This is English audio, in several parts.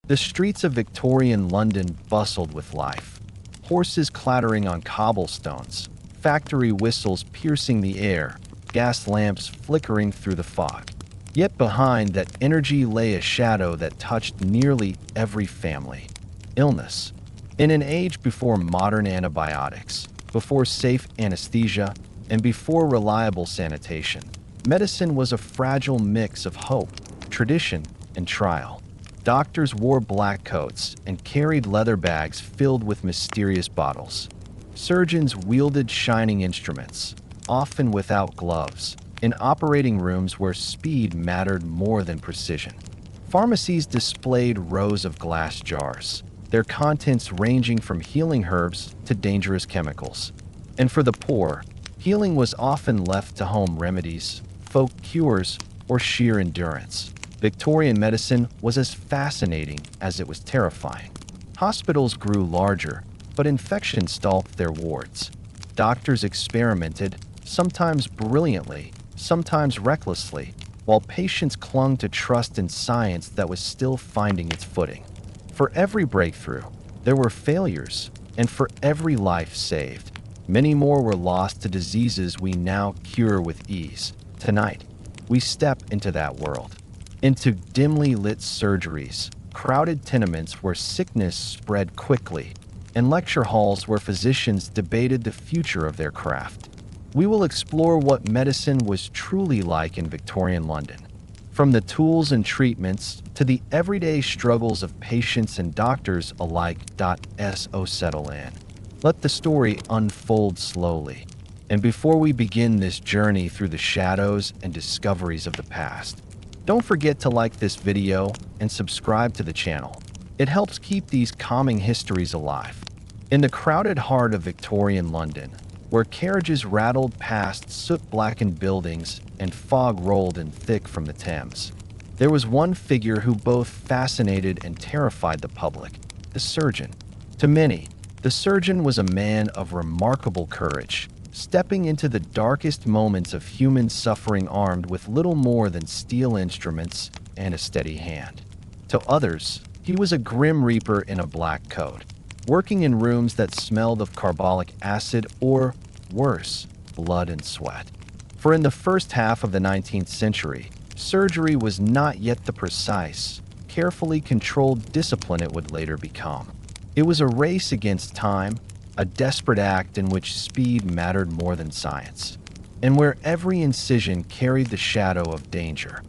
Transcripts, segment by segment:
The streets of Victorian London bustled with life. Horses clattering on cobblestones, factory whistles piercing the air, gas lamps flickering through the fog. Yet behind that energy lay a shadow that touched nearly every family: illness. In an age before modern antibiotics, before safe anesthesia, and before reliable sanitation, medicine was a fragile mix of hope, tradition, and trial. Doctors wore black coats and carried leather bags filled with mysterious bottles. Surgeons wielded shining instruments, often without gloves, in operating rooms where speed mattered more than precision. Pharmacies displayed rows of glass jars, their contents ranging from healing herbs to dangerous chemicals. And for the poor, healing was often left to home remedies, folk cures, or sheer endurance. Victorian medicine was as fascinating as it was terrifying. Hospitals grew larger, but infection stalked their wards. Doctors experimented, sometimes brilliantly, sometimes recklessly, while patients clung to trust in science that was still finding its footing. For every breakthrough, there were failures, and for every life saved, many more were lost to diseases we now cure with ease. Tonight, we step into that world, into dimly lit surgeries, crowded tenements where sickness spread quickly, and lecture halls where physicians debated the future of their craft. We will explore what medicine was truly like in Victorian London, from the tools and treatments to the everyday struggles of patients and doctors alike. So settle in. Let the story unfold slowly. And before we begin this journey through the shadows and discoveries of the past, don't forget to like this video and subscribe to the channel. It helps keep these calming histories alive. In the crowded heart of Victorian London, where carriages rattled past soot-blackened buildings and fog rolled in thick from the Thames, there was one figure who both fascinated and terrified the public: the surgeon. To many, the surgeon was a man of remarkable courage, stepping into the darkest moments of human suffering armed with little more than steel instruments and a steady hand. To others, he was a grim reaper in a black coat, working in rooms that smelled of carbolic acid or, worse, blood and sweat. For in the first half of the 19th century, surgery was not yet the precise, carefully controlled discipline it would later become. It was a race against time, a desperate act in which speed mattered more than science, and where every incision carried the shadow of danger.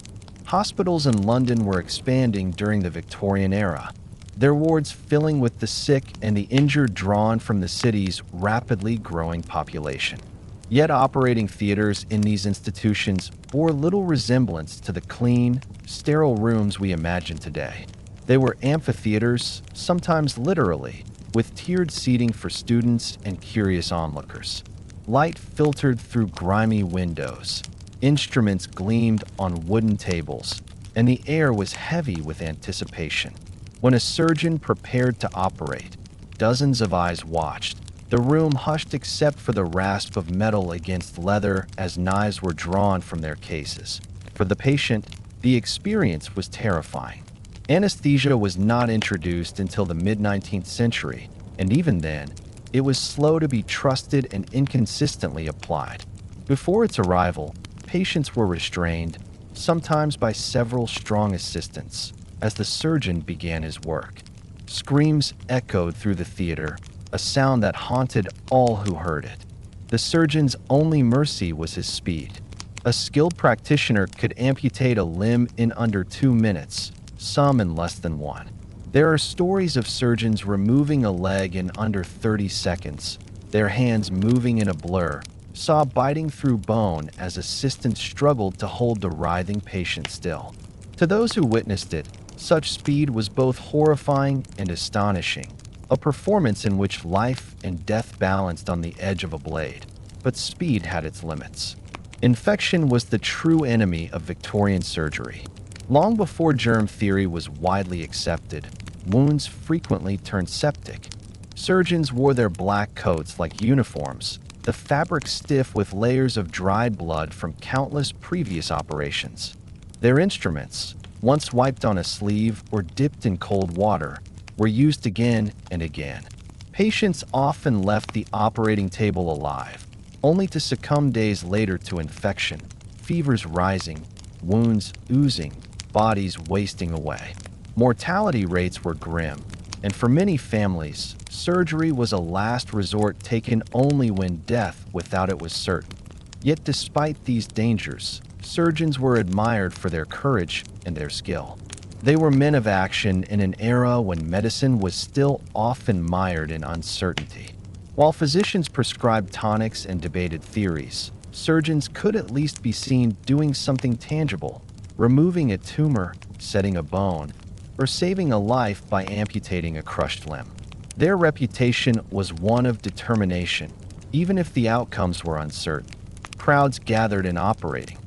Hospitals in London were expanding during the Victorian era, their wards filling with the sick and the injured drawn from the city's rapidly growing population. Yet operating theaters in these institutions bore little resemblance to the clean, sterile rooms we imagine today. They were amphitheaters, sometimes literally, with tiered seating for students and curious onlookers. Light filtered through grimy windows, instruments gleamed on wooden tables, and the air was heavy with anticipation. When a surgeon prepared to operate, dozens of eyes watched, the room hushed except for the rasp of metal against leather as knives were drawn from their cases. For the patient, the experience was terrifying. Anesthesia was not introduced until the mid-19th century, and even then, it was slow to be trusted and inconsistently applied. Before its arrival, patients were restrained, sometimes by several strong assistants, as the surgeon began his work. Screams echoed through the theater, a sound that haunted all who heard it. The surgeon's only mercy was his speed. A skilled practitioner could amputate a limb in under 2 minutes, some in less than 1. There are stories of surgeons removing a leg in under 30 seconds, their hands moving in a blur, saw biting through bone as assistants struggled to hold the writhing patient still. To those who witnessed it, such speed was both horrifying and astonishing, a performance in which life and death balanced on the edge of a blade. But speed had its limits. Infection was the true enemy of Victorian surgery. Long before germ theory was widely accepted, wounds frequently turned septic. Surgeons wore their black coats like uniforms, the fabric stiff with layers of dried blood from countless previous operations. Their instruments, once wiped on a sleeve or dipped in cold water, were used again and again. Patients often left the operating table alive, only to succumb days later to infection, fevers rising, wounds oozing, bodies wasting away. Mortality rates were grim, and for many families, surgery was a last resort taken only when death without it was certain. Yet despite these dangers, surgeons were admired for their courage and their skill. They were men of action in an era when medicine was still often mired in uncertainty. While physicians prescribed tonics and debated theories, surgeons could at least be seen doing something tangible, removing a tumor, setting a bone, or saving a life by amputating a crushed limb. Their reputation was one of determination, even if the outcomes were uncertain. Crowds gathered in operating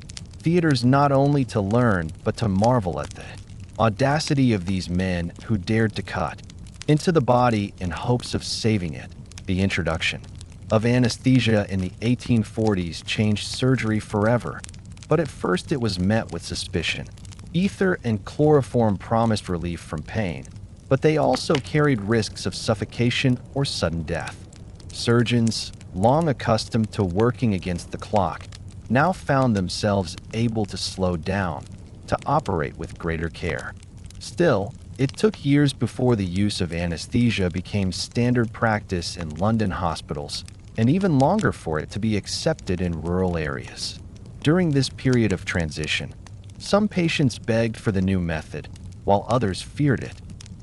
theaters not only to learn, but to marvel at the audacity of these men who dared to cut into the body in hopes of saving it. The introduction of anesthesia in the 1840s changed surgery forever, but at first it was met with suspicion. Ether and chloroform promised relief from pain, but they also carried risks of suffocation or sudden death. Surgeons, long accustomed to working against the clock, now found themselves able to slow down, to operate with greater care. Still, it took years before the use of anesthesia became standard practice in London hospitals, and even longer for it to be accepted in rural areas. During this period of transition, some patients begged for the new method, while others feared it,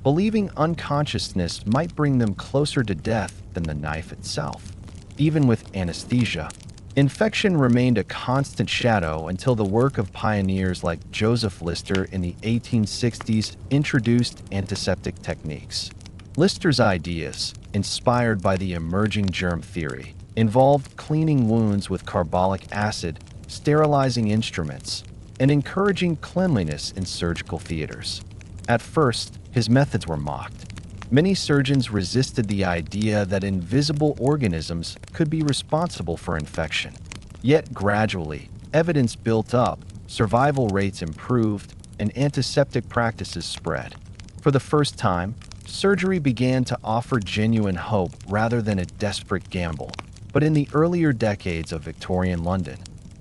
believing unconsciousness might bring them closer to death than the knife itself. Even with anesthesia, infection remained a constant shadow until the work of pioneers like Joseph Lister in the 1860s introduced antiseptic techniques. Lister's ideas, inspired by the emerging germ theory, involved cleaning wounds with carbolic acid, sterilizing instruments, and encouraging cleanliness in surgical theaters. At first, his methods were mocked. Many surgeons resisted the idea that invisible organisms could be responsible for infection. Yet gradually, evidence built up, survival rates improved, and antiseptic practices spread. For the first time, surgery began to offer genuine hope rather than a desperate gamble. But in the earlier decades of Victorian London,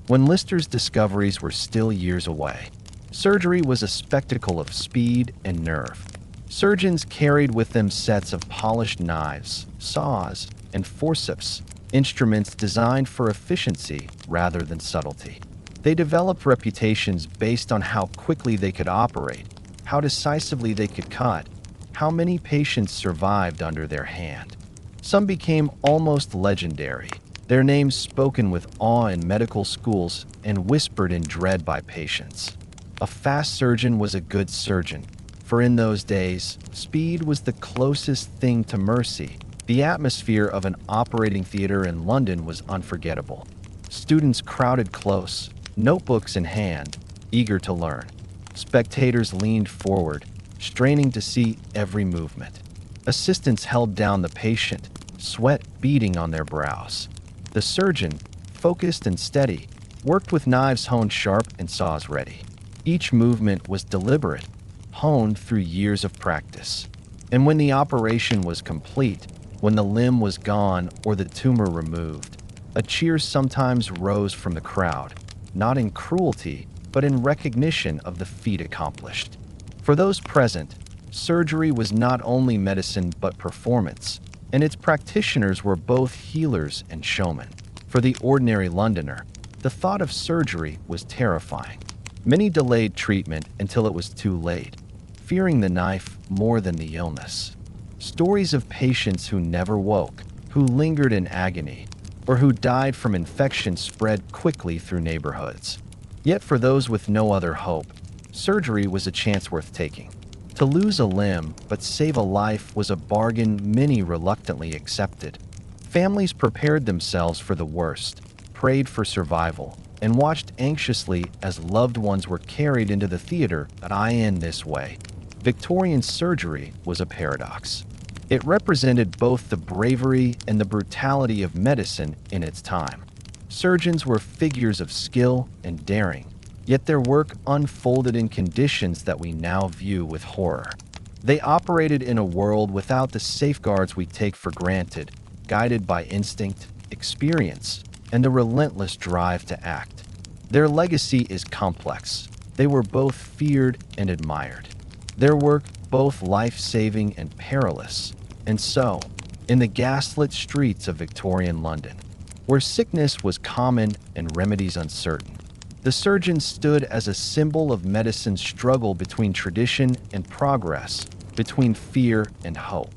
when Lister's discoveries were still years away, surgery was a spectacle of speed and nerve. Surgeons carried with them sets of polished knives, saws, and forceps, instruments designed for efficiency rather than subtlety. They developed reputations based on how quickly they could operate, how decisively they could cut, how many patients survived under their hand. Some became almost legendary, their names spoken with awe in medical schools and whispered in dread by patients. A fast surgeon was a good surgeon, for in those days, speed was the closest thing to mercy. The atmosphere of an operating theater in London was unforgettable. Students crowded close, notebooks in hand, eager to learn. Spectators leaned forward, straining to see every movement. Assistants held down the patient, sweat beading on their brows. The surgeon, focused and steady, worked with knives honed sharp and saws ready. Each movement was deliberate, honed through years of practice. And when the operation was complete, when the limb was gone or the tumor removed, a cheer sometimes rose from the crowd, not in cruelty, but in recognition of the feat accomplished. For those present, surgery was not only medicine but performance, and its practitioners were both healers and showmen. For the ordinary Londoner, the thought of surgery was terrifying. Many delayed treatment until it was too late, fearing the knife more than the illness. Stories of patients who never woke, who lingered in agony, or who died from infection spread quickly through neighborhoods. Yet for those with no other hope, surgery was a chance worth taking. To lose a limb but save a life was a bargain many reluctantly accepted. Families prepared themselves for the worst, prayed for survival, and watched anxiously as loved ones were carried into the theater. In this way, Victorian surgery was a paradox. It represented both the bravery and the brutality of medicine in its time. Surgeons were figures of skill and daring, Yet their work unfolded in conditions that we now view with horror. They operated in a world without the safeguards we take for granted, guided by instinct, experience, and a relentless drive to act. Their legacy is complex. They were both feared and admired. Their work both life-saving and perilous. And so, in the gaslit streets of Victorian London, where sickness was common and remedies uncertain, the surgeon stood as a symbol of medicine's struggle between tradition and progress, between fear and hope.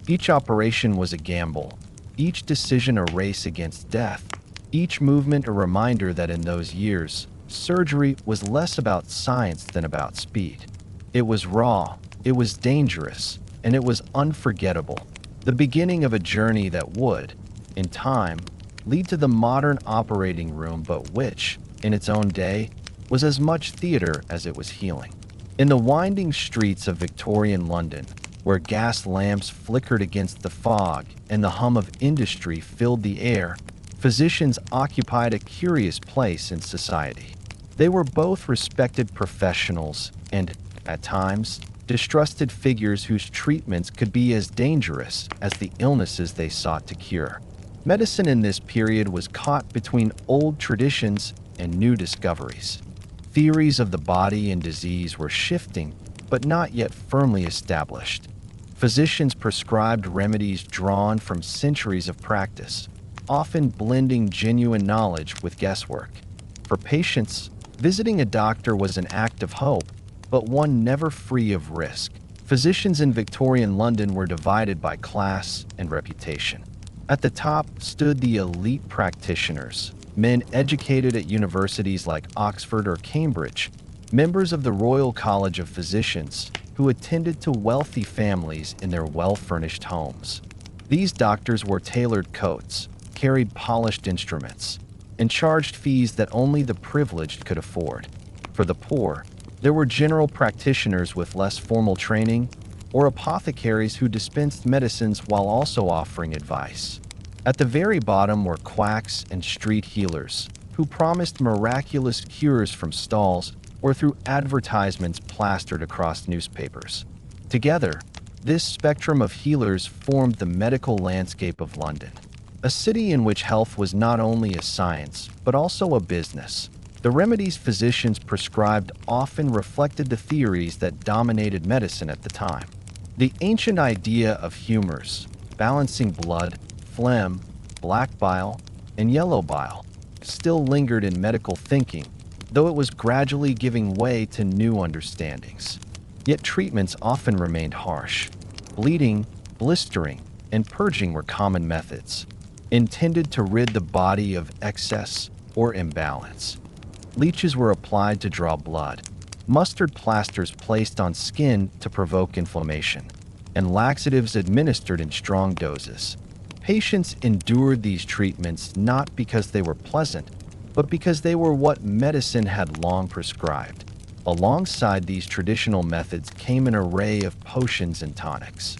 Each operation was a gamble, each decision a race against death, each movement a reminder that in those years, surgery was less about science than about speed. It was raw, it was dangerous, and it was unforgettable. The beginning of a journey that would, in time, lead to the modern operating room, but which, in its own day, was as much theater as it was healing. In the winding streets of Victorian London, where gas lamps flickered against the fog and the hum of industry filled the air, physicians occupied a curious place in society. They were both respected professionals and, at times, distrusted figures whose treatments could be as dangerous as the illnesses they sought to cure. Medicine in this period was caught between old traditions and new discoveries. Theories of the body and disease were shifting, but not yet firmly established. Physicians prescribed remedies drawn from centuries of practice, often blending genuine knowledge with guesswork. For patients, visiting a doctor was an act of hope, but one never free of risk. Physicians in Victorian London were divided by class and reputation. At the top stood the elite practitioners, men educated at universities like Oxford or Cambridge, members of the Royal College of Physicians, who attended to wealthy families in their well-furnished homes. These doctors wore tailored coats, carried polished instruments, and charged fees that only the privileged could afford. For the poor, there were general practitioners with less formal training, or apothecaries who dispensed medicines while also offering advice. At the very bottom were quacks and street healers, who promised miraculous cures from stalls or through advertisements plastered across newspapers. Together, this spectrum of healers formed the medical landscape of London, a city in which health was not only a science, but also a business. The remedies physicians prescribed often reflected the theories that dominated medicine at the time. The ancient idea of humors, balancing blood, phlegm, black bile, and yellow bile, still lingered in medical thinking, though it was gradually giving way to new understandings. Yet treatments often remained harsh. Bleeding, blistering, and purging were common methods, intended to rid the body of excess or imbalance. Leeches were applied to draw blood, mustard plasters placed on skin to provoke inflammation, and laxatives administered in strong doses. Patients endured these treatments not because they were pleasant, but because they were what medicine had long prescribed. Alongside these traditional methods came an array of potions and tonics.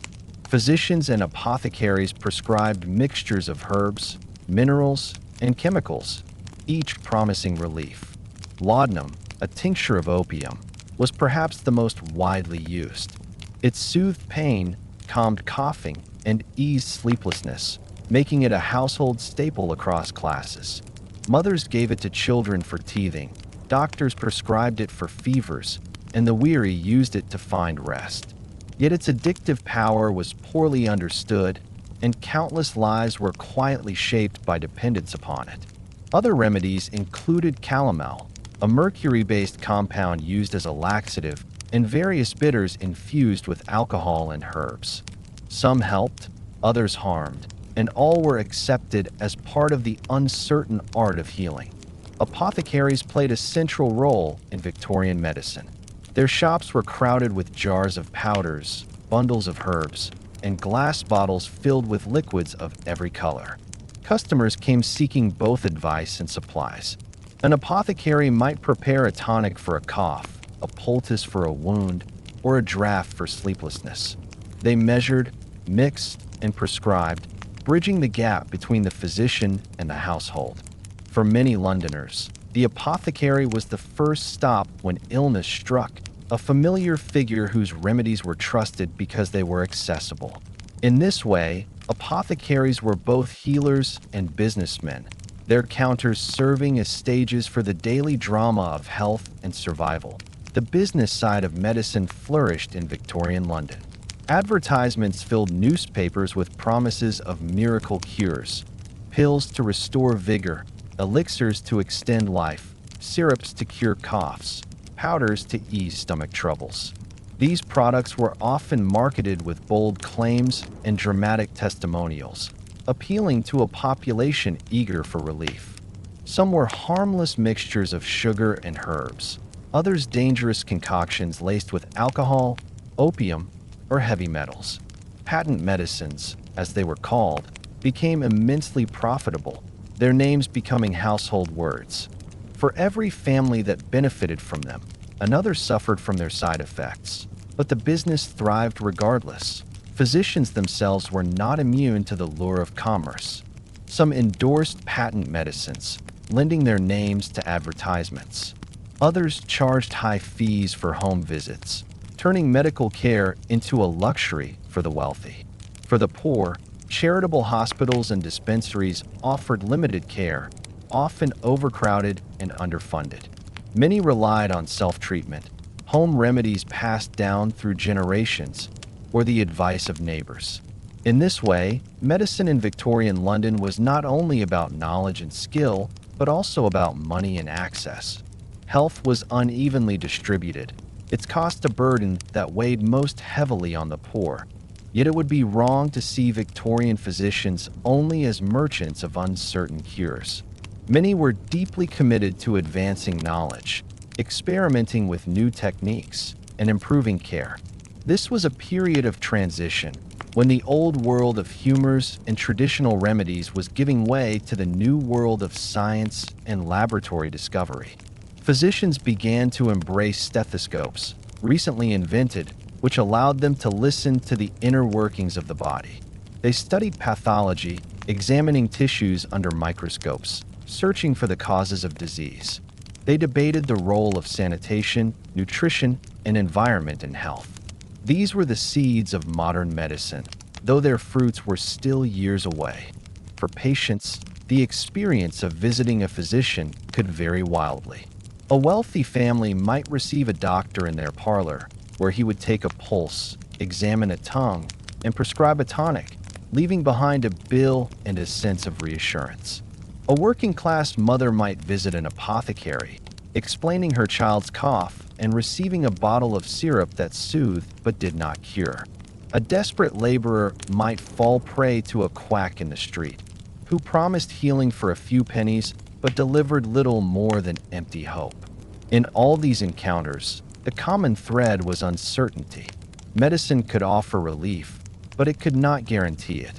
Physicians and apothecaries prescribed mixtures of herbs, minerals, and chemicals, each promising relief. Laudanum, a tincture of opium, was perhaps the most widely used. It soothed pain, calmed coughing, and eased sleeplessness, making it a household staple across classes. Mothers gave it to children for teething, doctors prescribed it for fevers, and the weary used it to find rest. Yet its addictive power was poorly understood, and countless lives were quietly shaped by dependence upon it. Other remedies included calomel, a mercury-based compound used as a laxative, and various bitters infused with alcohol and herbs. Some helped, others harmed, and all were accepted as part of the uncertain art of healing. Apothecaries played a central role in Victorian medicine. Their shops were crowded with jars of powders, bundles of herbs, and glass bottles filled with liquids of every color. Customers came seeking both advice and supplies. An apothecary might prepare a tonic for a cough, a poultice for a wound, or a draught for sleeplessness. They measured, mixed, and prescribed, bridging the gap between the physician and the household. For many Londoners, The apothecary was the first stop when illness struck, a familiar figure whose remedies were trusted because they were accessible. In this way, apothecaries were both healers and businessmen, their counters serving as stages for the daily drama of health and survival. The business side of medicine flourished in Victorian London. Advertisements filled newspapers with promises of miracle cures, pills to restore vigor, elixirs to extend life, syrups to cure coughs, powders to ease stomach troubles. These products were often marketed with bold claims and dramatic testimonials, appealing to a population eager for relief. Some were harmless mixtures of sugar and herbs, others dangerous concoctions laced with alcohol, opium, or heavy metals. Patent medicines, as they were called, became immensely profitable, their names becoming household words. For every family that benefited from them, another suffered from their side effects. But the business thrived regardless. Physicians themselves were not immune to the lure of commerce. Some endorsed patent medicines, lending their names to advertisements. Others charged high fees for home visits, turning medical care into a luxury for the wealthy. For the poor, charitable hospitals and dispensaries offered limited care, often overcrowded and underfunded. Many relied on self-treatment, home remedies passed down through generations, or the advice of neighbors. In this way, medicine in Victorian London was not only about knowledge and skill, but also about money and access. Health was unevenly distributed. Its cost a burden that weighed most heavily on the poor. Yet it would be wrong to see Victorian physicians only as merchants of uncertain cures. Many were deeply committed to advancing knowledge, experimenting with new techniques, and improving care. This was a period of transition, when the old world of humors and traditional remedies was giving way to the new world of science and laboratory discovery. Physicians began to embrace stethoscopes, recently invented, which allowed them to listen to the inner workings of the body. They studied pathology, examining tissues under microscopes, searching for the causes of disease. They debated the role of sanitation, nutrition, and environment in health. These were the seeds of modern medicine, though their fruits were still years away. For patients, the experience of visiting a physician could vary wildly. A wealthy family might receive a doctor in their parlor, where he would take a pulse, examine a tongue, and prescribe a tonic, leaving behind a bill and a sense of reassurance. A working-class mother might visit an apothecary, explaining her child's cough and receiving a bottle of syrup that soothed but did not cure. A desperate laborer might fall prey to a quack in the street, who promised healing for a few pennies but delivered little more than empty hope. In all these encounters, the common thread was uncertainty. Medicine could offer relief, but it could not guarantee it.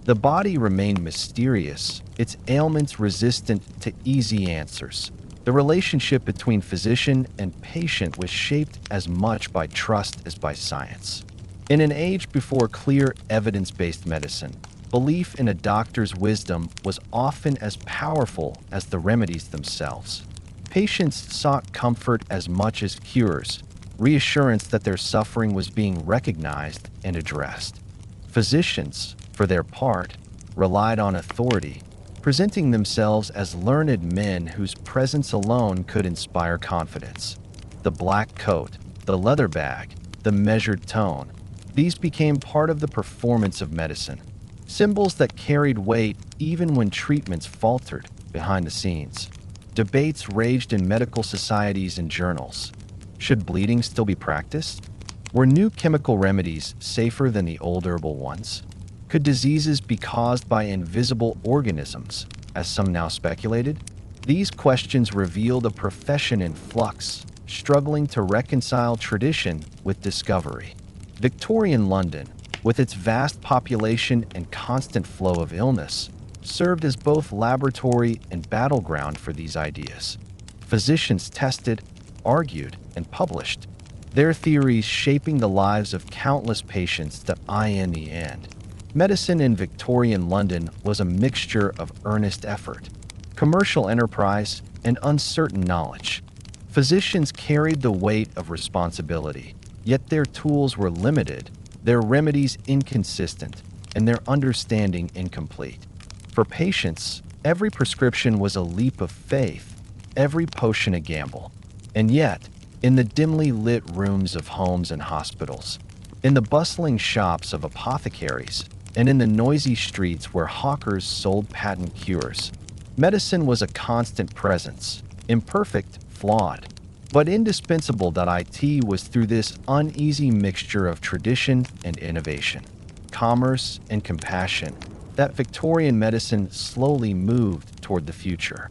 The body remained mysterious, its ailments resistant to easy answers. The relationship between physician and patient was shaped as much by trust as by science. In an age before clear evidence-based medicine, belief in a doctor's wisdom was often as powerful as the remedies themselves. Patients sought comfort as much as cures, reassurance that their suffering was being recognized and addressed. Physicians, for their part, relied on authority, presenting themselves as learned men whose presence alone could inspire confidence. The black coat, the leather bag, the measured tone, these became part of the performance of medicine, symbols that carried weight even when treatments faltered behind the scenes. Debates raged in medical societies and journals. Should bleeding still be practiced? Were new chemical remedies safer than the old herbal ones? Could diseases be caused by invisible organisms, as some now speculated? These questions revealed a profession in flux, struggling to reconcile tradition with discovery. Victorian London, with its vast population and constant flow of illness, served as both laboratory and battleground for these ideas. Physicians tested, argued, and published, their theories shaping the lives of countless patients to in the end. Medicine in Victorian London was a mixture of earnest effort, commercial enterprise, and uncertain knowledge. Physicians carried the weight of responsibility, yet their tools were limited, their remedies inconsistent, and their understanding incomplete. For patients, every prescription was a leap of faith, every potion a gamble. And yet, in the dimly lit rooms of homes and hospitals, in the bustling shops of apothecaries, and in the noisy streets where hawkers sold patent cures, medicine was a constant presence, imperfect, flawed, but indispensable. It was through this uneasy mixture of tradition and innovation, commerce and compassion, that Victorian medicine slowly moved toward the future.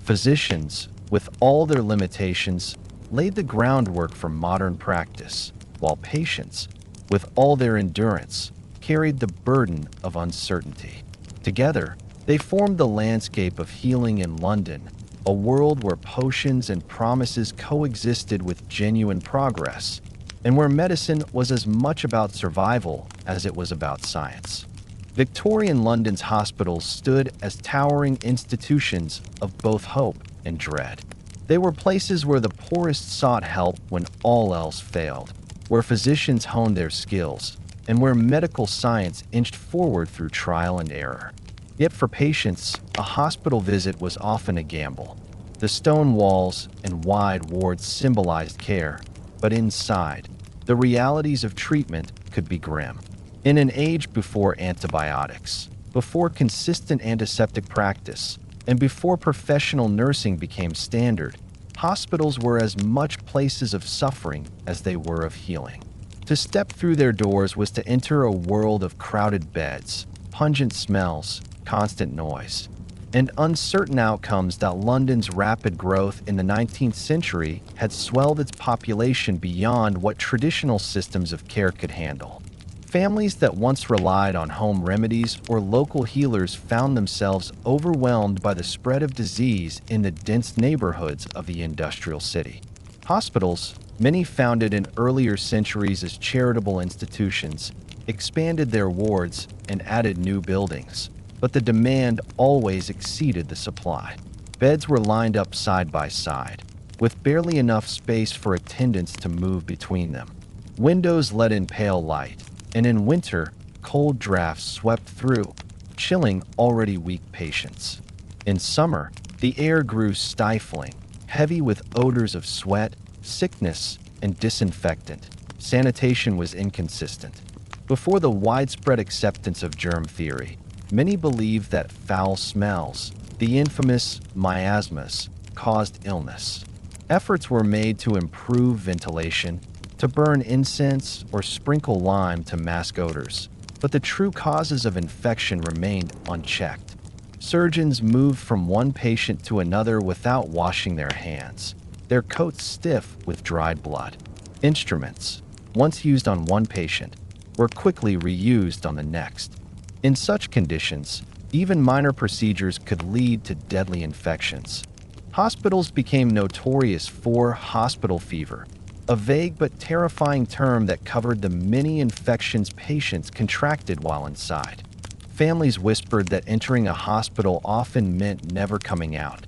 Physicians, with all their limitations, laid the groundwork for modern practice, while patients, with all their endurance, carried the burden of uncertainty. Together, they formed the landscape of healing in London, a world where potions and promises coexisted with genuine progress, and where medicine was as much about survival as it was about science. Victorian London's hospitals stood as towering institutions of both hope and dread. They were places where the poorest sought help when all else failed, where physicians honed their skills, and where medical science inched forward through trial and error. Yet for patients, a hospital visit was often a gamble. The stone walls and wide wards symbolized care, but inside, the realities of treatment could be grim. In an age before antibiotics, before consistent antiseptic practice, and before professional nursing became standard, hospitals were as much places of suffering as they were of healing. To step through their doors was to enter a world of crowded beds, pungent smells, constant noise, and uncertain outcomes. London's rapid growth in the 19th century had swelled its population beyond what traditional systems of care could handle. Families that once relied on home remedies or local healers found themselves overwhelmed by the spread of disease in the dense neighborhoods of the industrial city. Hospitals, many founded in earlier centuries as charitable institutions, expanded their wards and added new buildings, but the demand always exceeded the supply. Beds were lined up side by side, with barely enough space for attendants to move between them. Windows let in pale light, and in winter, cold drafts swept through, chilling already weak patients. In summer, the air grew stifling, heavy with odors of sweat, sickness, and disinfectant. Sanitation was inconsistent. Before the widespread acceptance of germ theory, many believed that foul smells, the infamous miasmas, caused illness. Efforts were made to improve ventilation, to burn incense or sprinkle lime to mask odors, but the true causes of infection remained unchecked. Surgeons moved from one patient to another without washing their hands, their coats stiff with dried blood. Instruments, once used on one patient, were quickly reused on the next. In such conditions, even minor procedures could lead to deadly infections. Hospitals became notorious for hospital fever, a vague but terrifying term that covered the many infections patients contracted while inside. Families whispered that entering a hospital often meant never coming out.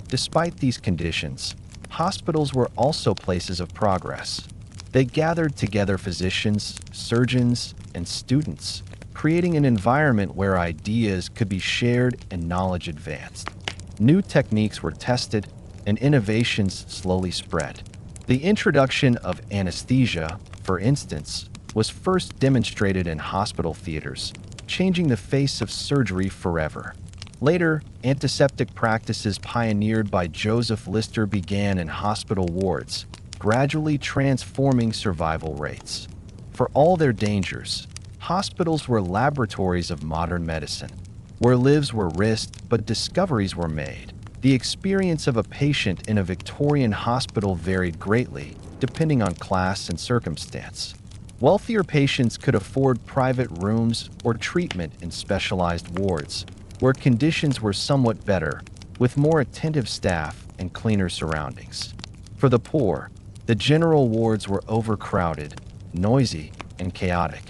Despite these conditions, hospitals were also places of progress. They gathered together physicians, surgeons, and students, creating an environment where ideas could be shared and knowledge advanced. New techniques were tested, and innovations slowly spread. The introduction of anesthesia, for instance, was first demonstrated in hospital theaters, changing the face of surgery forever. Later, antiseptic practices pioneered by Joseph Lister began in hospital wards, gradually transforming survival rates. For all their dangers, hospitals were laboratories of modern medicine, where lives were risked but discoveries were made. The experience of a patient in a Victorian hospital varied greatly, depending on class and circumstance. Wealthier patients could afford private rooms or treatment in specialized wards, where conditions were somewhat better, with more attentive staff and cleaner surroundings. For the poor, the general wards were overcrowded, noisy, and chaotic.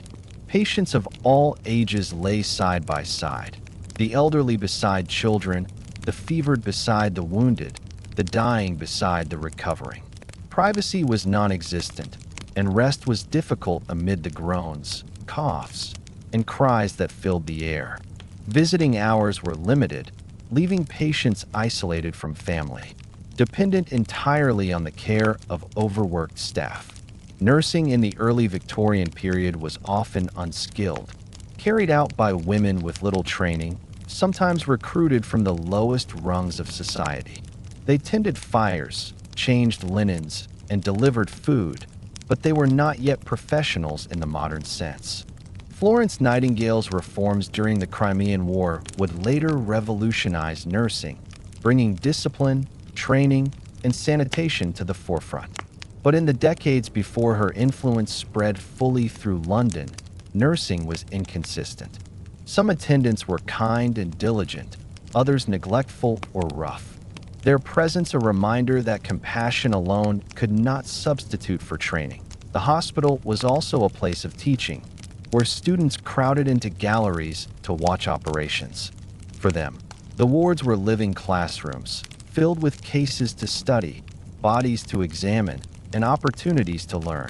Patients of all ages lay side by side, the elderly beside children, the fevered beside the wounded, the dying beside the recovering. Privacy was non-existent, and rest was difficult amid the groans, coughs, and cries that filled the air. Visiting hours were limited, leaving patients isolated from family, dependent entirely on the care of overworked staff. Nursing in the early Victorian period was often unskilled, carried out by women with little training, sometimes recruited from the lowest rungs of society. They tended fires, changed linens, and delivered food, but they were not yet professionals in the modern sense. Florence Nightingale's reforms during the Crimean War would later revolutionize nursing, bringing discipline, training, and sanitation to the forefront. But in the decades before her influence spread fully through London, nursing was inconsistent. Some attendants were kind and diligent, others neglectful or rough. Their presence a reminder that compassion alone could not substitute for training. The hospital was also a place of teaching, where students crowded into galleries to watch operations. For them, the wards were living classrooms, filled with cases to study, bodies to examine, and opportunities to learn.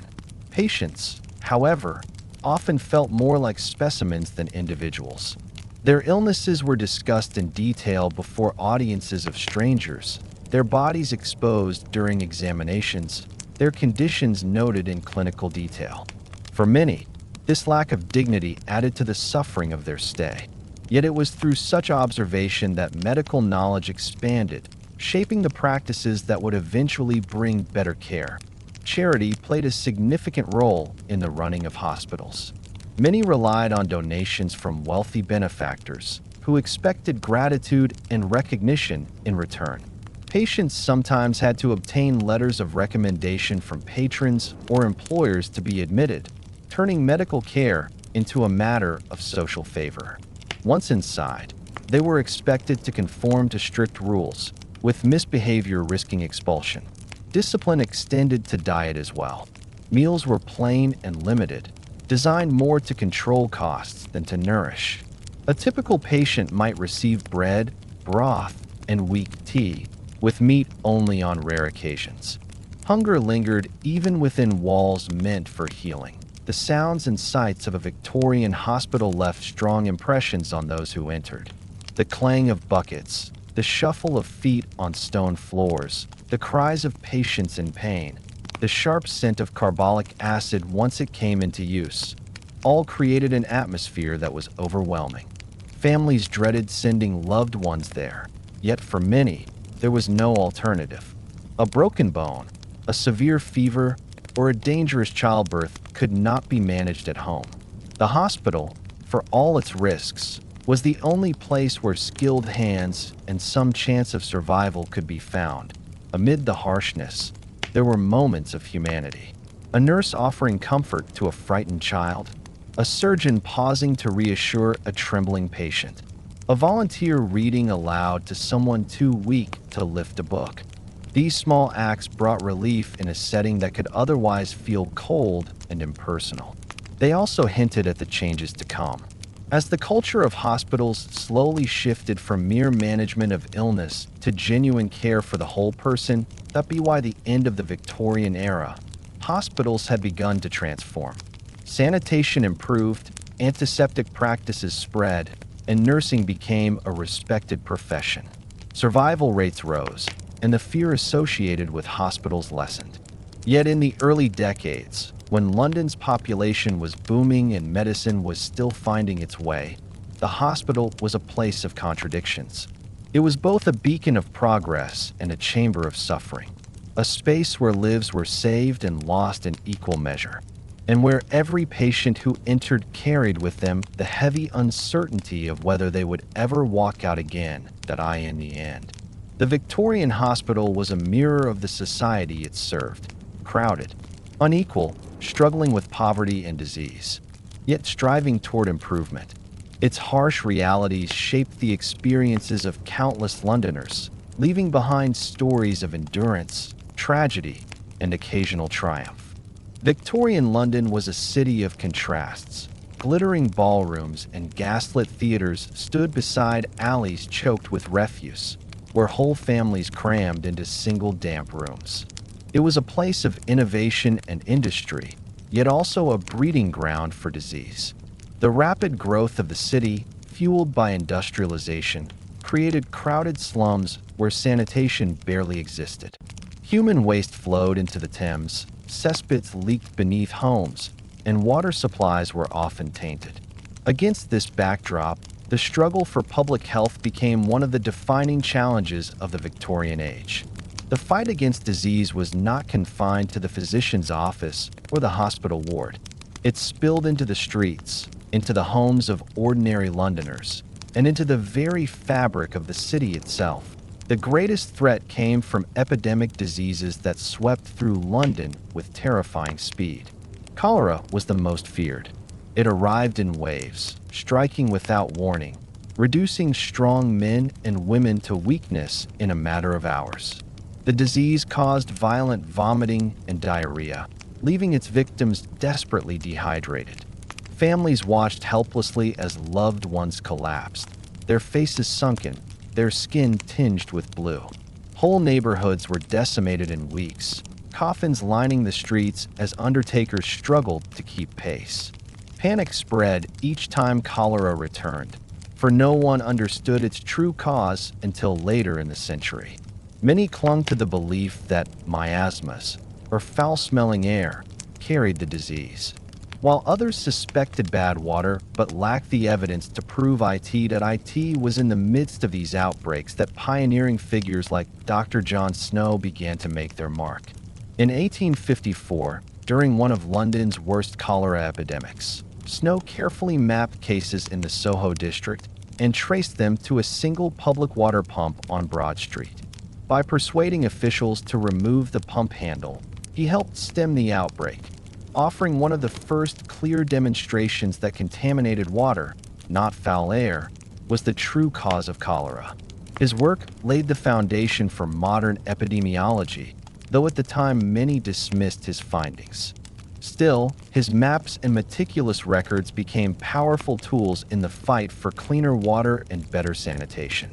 Patients, however, often felt more like specimens than individuals. Their illnesses were discussed in detail before audiences of strangers, their bodies exposed during examinations, their conditions noted in clinical detail. For many, this lack of dignity added to the suffering of their stay. Yet it was through such observation that medical knowledge expanded, shaping the practices that would eventually bring better care. Charity played a significant role in the running of hospitals. Many relied on donations from wealthy benefactors who expected gratitude and recognition in return. Patients sometimes had to obtain letters of recommendation from patrons or employers to be admitted, turning medical care into a matter of social favor. Once inside, they were expected to conform to strict rules, with misbehavior risking expulsion. Discipline extended to diet as well. Meals were plain and limited, designed more to control costs than to nourish. A typical patient might receive bread, broth, and weak tea, with meat only on rare occasions. Hunger lingered even within walls meant for healing. The sounds and sights of a Victorian hospital left strong impressions on those who entered. The clang of buckets, the shuffle of feet on stone floors, the cries of patients in pain, the sharp scent of carbolic acid once it came into use, all created an atmosphere that was overwhelming. Families dreaded sending loved ones there, yet for many, there was no alternative. A broken bone, a severe fever, or a dangerous childbirth could not be managed at home. The hospital, for all its risks, was the only place where skilled hands and some chance of survival could be found. Amid the harshness, there were moments of humanity. A nurse offering comfort to a frightened child, a surgeon pausing to reassure a trembling patient, a volunteer reading aloud to someone too weak to lift a book. These small acts brought relief in a setting that could otherwise feel cold and impersonal. They also hinted at the changes to come. As the culture of hospitals slowly shifted from mere management of illness to genuine care for the whole person, that be why the end of the Victorian era, hospitals had begun to transform. Sanitation improved, antiseptic practices spread, and nursing became a respected profession. Survival rates rose, and the fear associated with hospitals lessened. Yet in the early decades, when London's population was booming and medicine was still finding its way, the hospital was a place of contradictions. It was both a beacon of progress and a chamber of suffering, a space where lives were saved and lost in equal measure, and where every patient who entered carried with them the heavy uncertainty of whether they would ever walk out again, in the end. The Victorian hospital was a mirror of the society it served, crowded, unequal, struggling with poverty and disease, yet striving toward improvement. Its harsh realities shaped the experiences of countless Londoners, leaving behind stories of endurance, tragedy, and occasional triumph. Victorian London was a city of contrasts. Glittering ballrooms and gaslit theaters stood beside alleys choked with refuse. where whole families crammed into single damp rooms. It was a place of innovation and industry, yet also a breeding ground for disease. The rapid growth of the city, fueled by industrialization, created crowded slums where sanitation barely existed. Human waste flowed into the Thames, cesspits leaked beneath homes, and water supplies were often tainted. Against this backdrop, the struggle for public health became one of the defining challenges of the Victorian age. The fight against disease was not confined to the physician's office or the hospital ward. It spilled into the streets, into the homes of ordinary Londoners, and into the very fabric of the city itself. The greatest threat came from epidemic diseases that swept through London with terrifying speed. Cholera was the most feared. It arrived in waves, striking without warning, reducing strong men and women to weakness in a matter of hours. The disease caused violent vomiting and diarrhea, leaving its victims desperately dehydrated. Families watched helplessly as loved ones collapsed, their faces sunken, their skin tinged with blue. Whole neighborhoods were decimated in weeks, coffins lining the streets as undertakers struggled to keep pace. Panic spread each time cholera returned, for no one understood its true cause until later in the century. Many clung to the belief that miasmas, or foul-smelling air, carried the disease, while others suspected bad water but lacked the evidence to prove it was in the midst of these outbreaks that pioneering figures like Dr. John Snow began to make their mark. In 1854, during one of London's worst cholera epidemics, Snow carefully mapped cases in the Soho district and traced them to a single public water pump on Broad Street. By persuading officials to remove the pump handle, he helped stem the outbreak, offering one of the first clear demonstrations that contaminated water, not foul air, was the true cause of cholera. His work laid the foundation for modern epidemiology, though at the time many dismissed his findings. Still, his maps and meticulous records became powerful tools in the fight for cleaner water and better sanitation.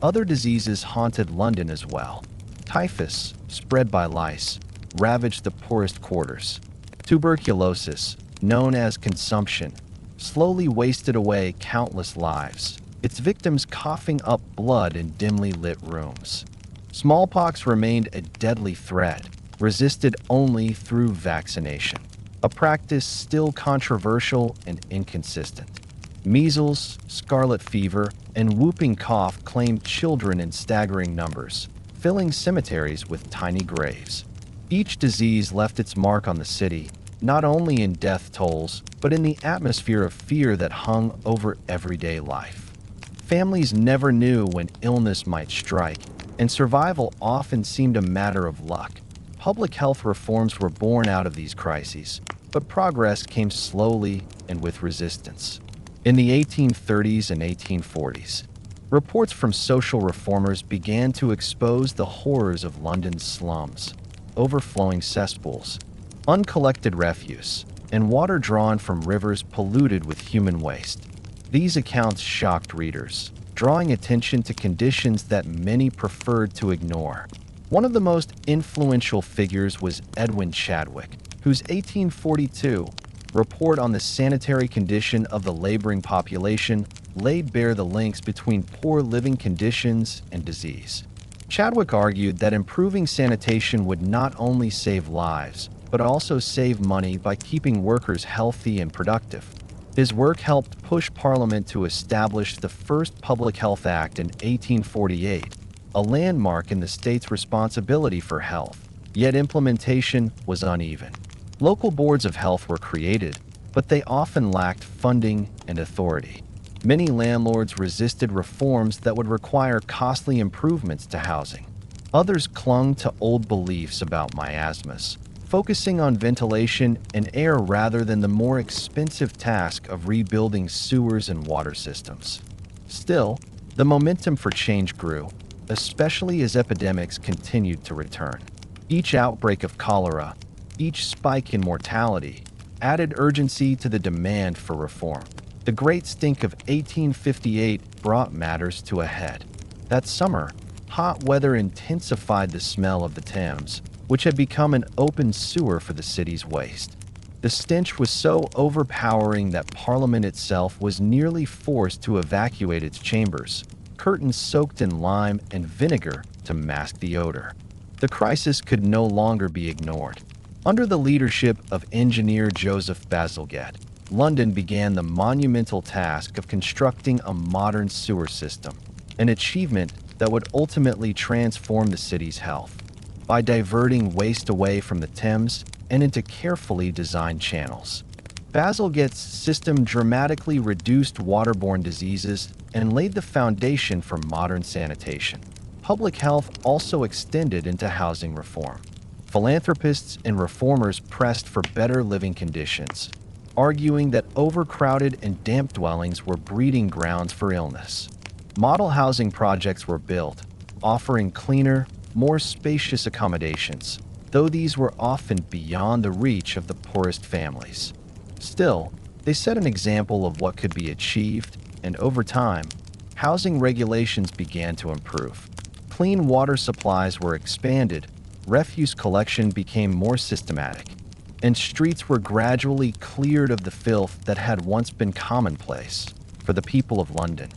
Other diseases haunted London as well. Typhus, spread by lice, ravaged the poorest quarters. Tuberculosis, known as consumption, slowly wasted away countless lives, its victims coughing up blood in dimly lit rooms. Smallpox remained a deadly threat, resisted only through vaccination, a practice still controversial and inconsistent. Measles, scarlet fever, and whooping cough claimed children in staggering numbers, filling cemeteries with tiny graves. Each disease left its mark on the city, not only in death tolls, but in the atmosphere of fear that hung over everyday life. Families never knew when illness might strike, and survival often seemed a matter of luck. Public health reforms were born out of these crises, but progress came slowly and with resistance. In the 1830s and 1840s, reports from social reformers began to expose the horrors of London's slums. Overflowing cesspools, uncollected refuse, and water drawn from rivers polluted with human waste. These accounts shocked readers, drawing attention to conditions that many preferred to ignore. One of the most influential figures was Edwin Chadwick, whose 1842 report on the sanitary condition of the laboring population laid bare the links between poor living conditions and disease. Chadwick argued that improving sanitation would not only save lives, but also save money by keeping workers healthy and productive. His work helped push Parliament to establish the first Public Health Act in 1848, a landmark in the state's responsibility for health, yet implementation was uneven. Local boards of health were created, but they often lacked funding and authority. Many landlords resisted reforms that would require costly improvements to housing. Others clung to old beliefs about miasmas, focusing on ventilation and air rather than the more expensive task of rebuilding sewers and water systems. Still, the momentum for change grew, especially as epidemics continued to return. Each outbreak of cholera, each spike in mortality, added urgency to the demand for reform. The Great Stink of 1858 brought matters to a head. That summer, Hot weather intensified the smell of the Thames, which had become an open sewer for the city's waste. The stench was so overpowering that Parliament itself was nearly forced to evacuate its chambers, curtains soaked in lime and vinegar to mask the odor. The crisis could no longer be ignored. Under the leadership of engineer Joseph Bazalgette, London began the monumental task of constructing a modern sewer system, an achievement that would ultimately transform the city's health. By diverting waste away from the Thames and into carefully designed channels, Bazalgette's system dramatically reduced waterborne diseases and laid the foundation for modern sanitation. Public health also extended into housing reform. Philanthropists and reformers pressed for better living conditions, arguing that overcrowded and damp dwellings were breeding grounds for illness. Model housing projects were built, offering cleaner, more spacious accommodations, though these were often beyond the reach of the poorest families. Still, they set an example of what could be achieved, and over time, housing regulations began to improve. Clean water supplies were expanded, refuse collection became more systematic, and streets were gradually cleared of the filth that had once been commonplace for the people of London.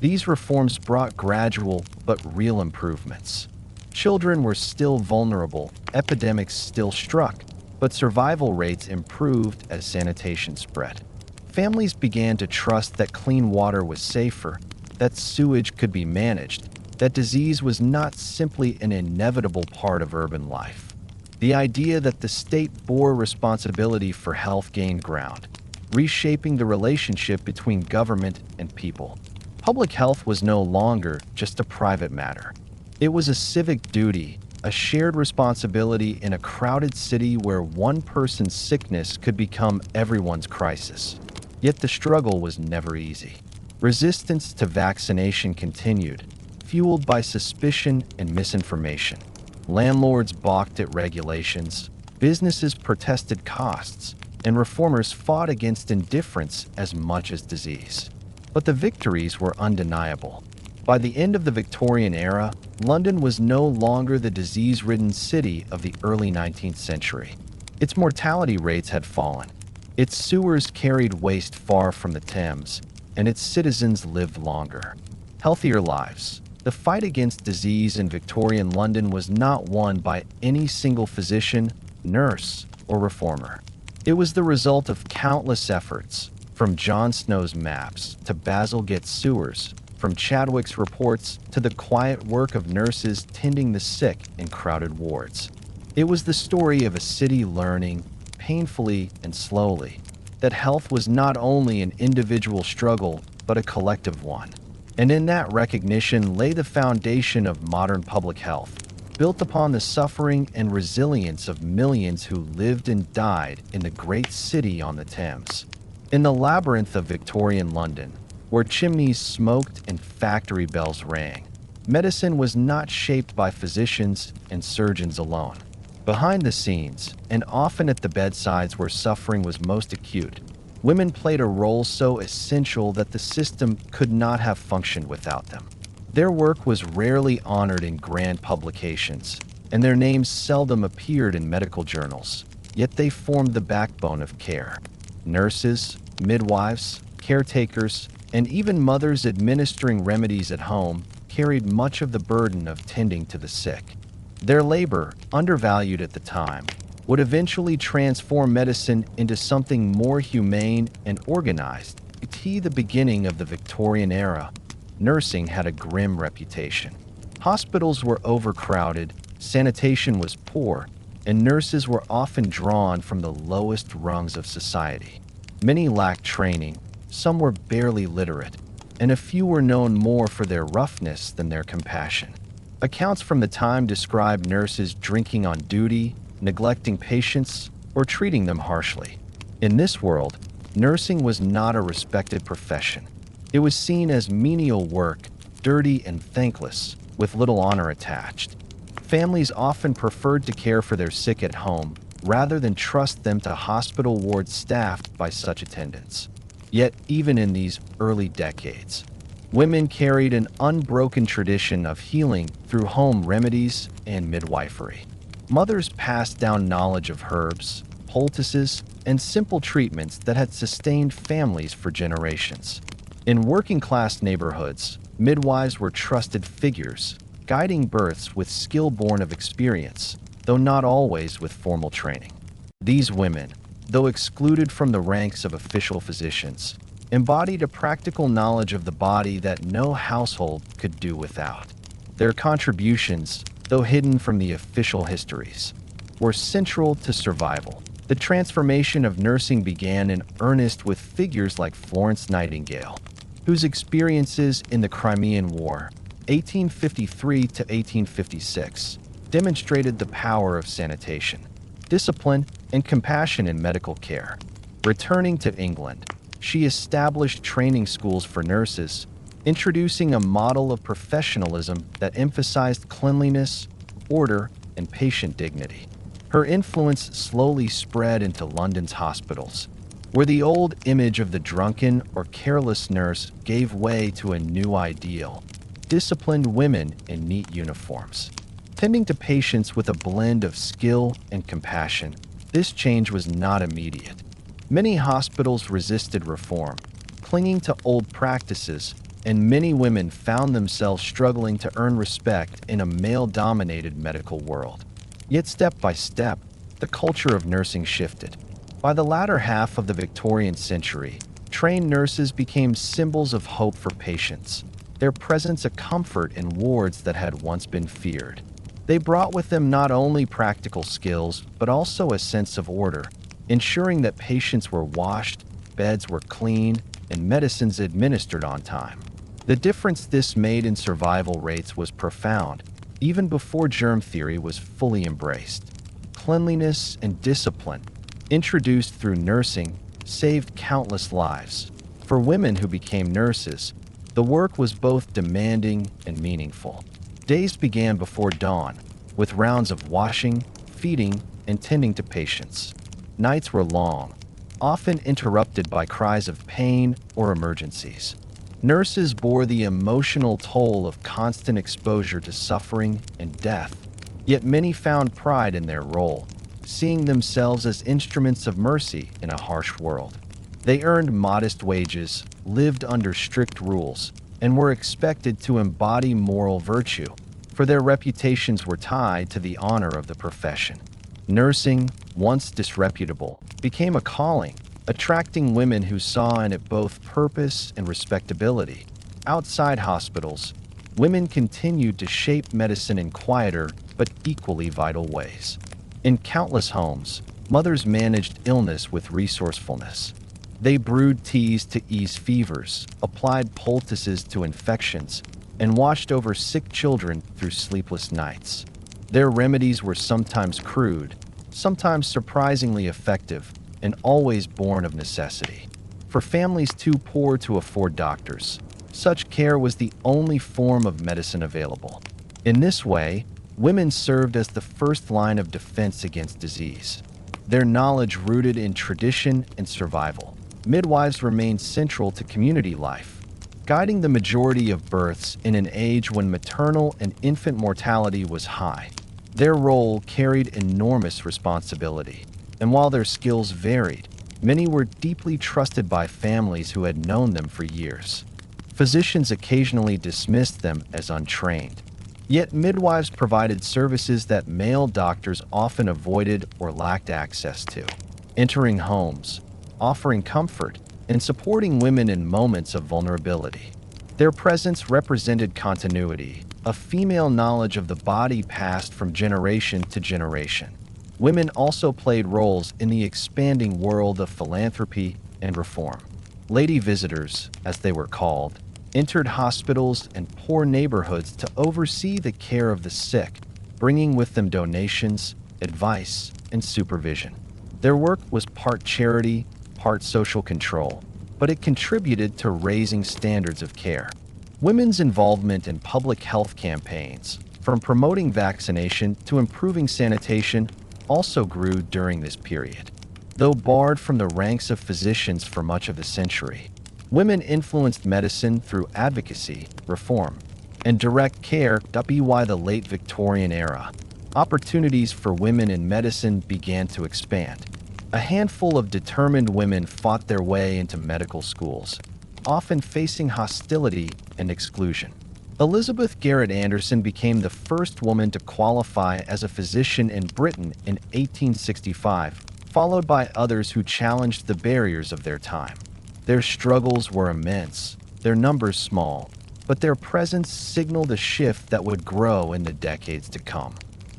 These reforms brought gradual but real improvements. Children were still vulnerable, epidemics still struck, but survival rates improved as sanitation spread. Families began to trust that clean water was safer, that sewage could be managed, that disease was not simply an inevitable part of urban life. The idea that the state bore responsibility for health gained ground, reshaping the relationship between government and people. Public health was no longer just a private matter. It was a civic duty, a shared responsibility in a crowded city where one person's sickness could become everyone's crisis. Yet the struggle was never easy. Resistance to vaccination continued, fueled by suspicion and misinformation. Landlords balked at regulations, businesses protested costs, and reformers fought against indifference as much as disease. But the victories were undeniable. By the end of the Victorian era, London was no longer the disease-ridden city of the early 19th century. Its mortality rates had fallen. Its sewers carried waste far from the Thames, and its citizens lived longer, healthier lives. The fight against disease in Victorian London was not won by any single physician, nurse, or reformer. It was the result of countless efforts, from John Snow's maps to Bazalgette's sewers, from Chadwick's reports to the quiet work of nurses tending the sick in crowded wards. It was the story of a city learning, painfully and slowly, that health was not only an individual struggle, but a collective one. And in that recognition lay the foundation of modern public health, built upon the suffering and resilience of millions who lived and died in the great city on the Thames. In the labyrinth of Victorian London, where chimneys smoked and factory bells rang, medicine was not shaped by physicians and surgeons alone. Behind the scenes, and often at the bedsides where suffering was most acute, women played a role so essential that the system could not have functioned without them. Their work was rarely honored in grand publications, and their names seldom appeared in medical journals, yet they formed the backbone of care. Nurses, midwives, caretakers, and even mothers administering remedies at home carried much of the burden of tending to the sick. Their labor, undervalued at the time, would eventually transform medicine into something more humane and organized. At the beginning of the Victorian era, nursing had a grim reputation. Hospitals were overcrowded, sanitation was poor, and nurses were often drawn from the lowest rungs of society. Many lacked training, some were barely literate, and a few were known more for their roughness than their compassion. Accounts from the time describe nurses drinking on duty, neglecting patients, or treating them harshly. In this world, nursing was not a respected profession. It was seen as menial work, dirty and thankless, with little honor attached. Families often preferred to care for their sick at home rather than trust them to hospital wards staffed by such attendants. Yet, even in these early decades, Women carried an unbroken tradition of healing through home remedies and midwifery. Mothers passed down knowledge of herbs, poultices, and simple treatments that had sustained families for generations. In working-class neighborhoods, midwives were trusted figures, guiding births with skill born of experience, though not always with formal training. These women, though excluded from the ranks of official physicians, embodied a practical knowledge of the body that no household could do without. Their contributions, though hidden from the official histories, were central to survival. The transformation of nursing began in earnest with figures like Florence Nightingale, whose experiences in the Crimean War, 1853 to 1856, demonstrated the power of sanitation, discipline, and compassion in medical care. Returning to England, she established training schools for nurses, introducing a model of professionalism that emphasized cleanliness, order, and patient dignity. Her influence slowly spread into London's hospitals, where the old image of the drunken or careless nurse gave way to a new ideal: disciplined women in neat uniforms. Tending to patients with a blend of skill and compassion, this change was not immediate. Many hospitals resisted reform, clinging to old practices, and many women found themselves struggling to earn respect in a male-dominated medical world. Yet step by step, the culture of nursing shifted. By the latter half of the Victorian century, trained nurses became symbols of hope for patients, their presence a comfort in wards that had once been feared. They brought with them not only practical skills, but also a sense of order, ensuring that patients were washed, beds were clean, and medicines administered on time. The difference this made in survival rates was profound, even before germ theory was fully embraced. Cleanliness and discipline, introduced through nursing, saved countless lives. For women who became nurses, the work was both demanding and meaningful. Days began before dawn, with rounds of washing, feeding, and tending to patients. Nights were long, often interrupted by cries of pain or emergencies. Nurses bore the emotional toll of constant exposure to suffering and death, yet many found pride in their role, seeing themselves as instruments of mercy in a harsh world. They earned modest wages, lived under strict rules, and were expected to embody moral virtue, for their reputations were tied to the honor of the profession. Nursing, once disreputable, became a calling, attracting women who saw in it both purpose and respectability. Outside hospitals, women continued to shape medicine in quieter but equally vital ways. In countless homes, mothers managed illness with resourcefulness. They brewed teas to ease fevers, applied poultices to infections, and watched over sick children through sleepless nights. Their remedies were sometimes crude, sometimes surprisingly effective, and always born of necessity. For families too poor to afford doctors, such care was the only form of medicine available. In this way, women served as the first line of defense against disease. Their knowledge rooted in tradition and survival. Midwives remained central to community life, guiding the majority of births in an age when maternal and infant mortality was high. Their role carried enormous responsibility, and while their skills varied, many were deeply trusted by families who had known them for years. Physicians occasionally dismissed them as untrained, yet midwives provided services that male doctors often avoided or lacked access to. Entering homes, offering comfort, and supporting women in moments of vulnerability. Their presence represented continuity, a female knowledge of the body passed from generation to generation. Women also played roles in the expanding world of philanthropy and reform. Lady visitors, as they were called, entered hospitals and poor neighborhoods to oversee the care of the sick, bringing with them donations, advice, and supervision. Their work was part charity, part social control, but it contributed to raising standards of care. Women's involvement in public health campaigns, from promoting vaccination to improving sanitation, also grew during this period. Though barred from the ranks of physicians for much of the century, Women influenced medicine through advocacy, reform, and direct care. By the late Victorian era, opportunities for women in medicine began to expand. A handful of determined women fought their way into medical schools, often facing hostility and exclusion. Elizabeth Garrett Anderson became the first woman to qualify as a physician in Britain in 1865, followed by others who challenged the barriers of their time. Their struggles were immense, their numbers small, but their presence signaled a shift that would grow in the decades to come.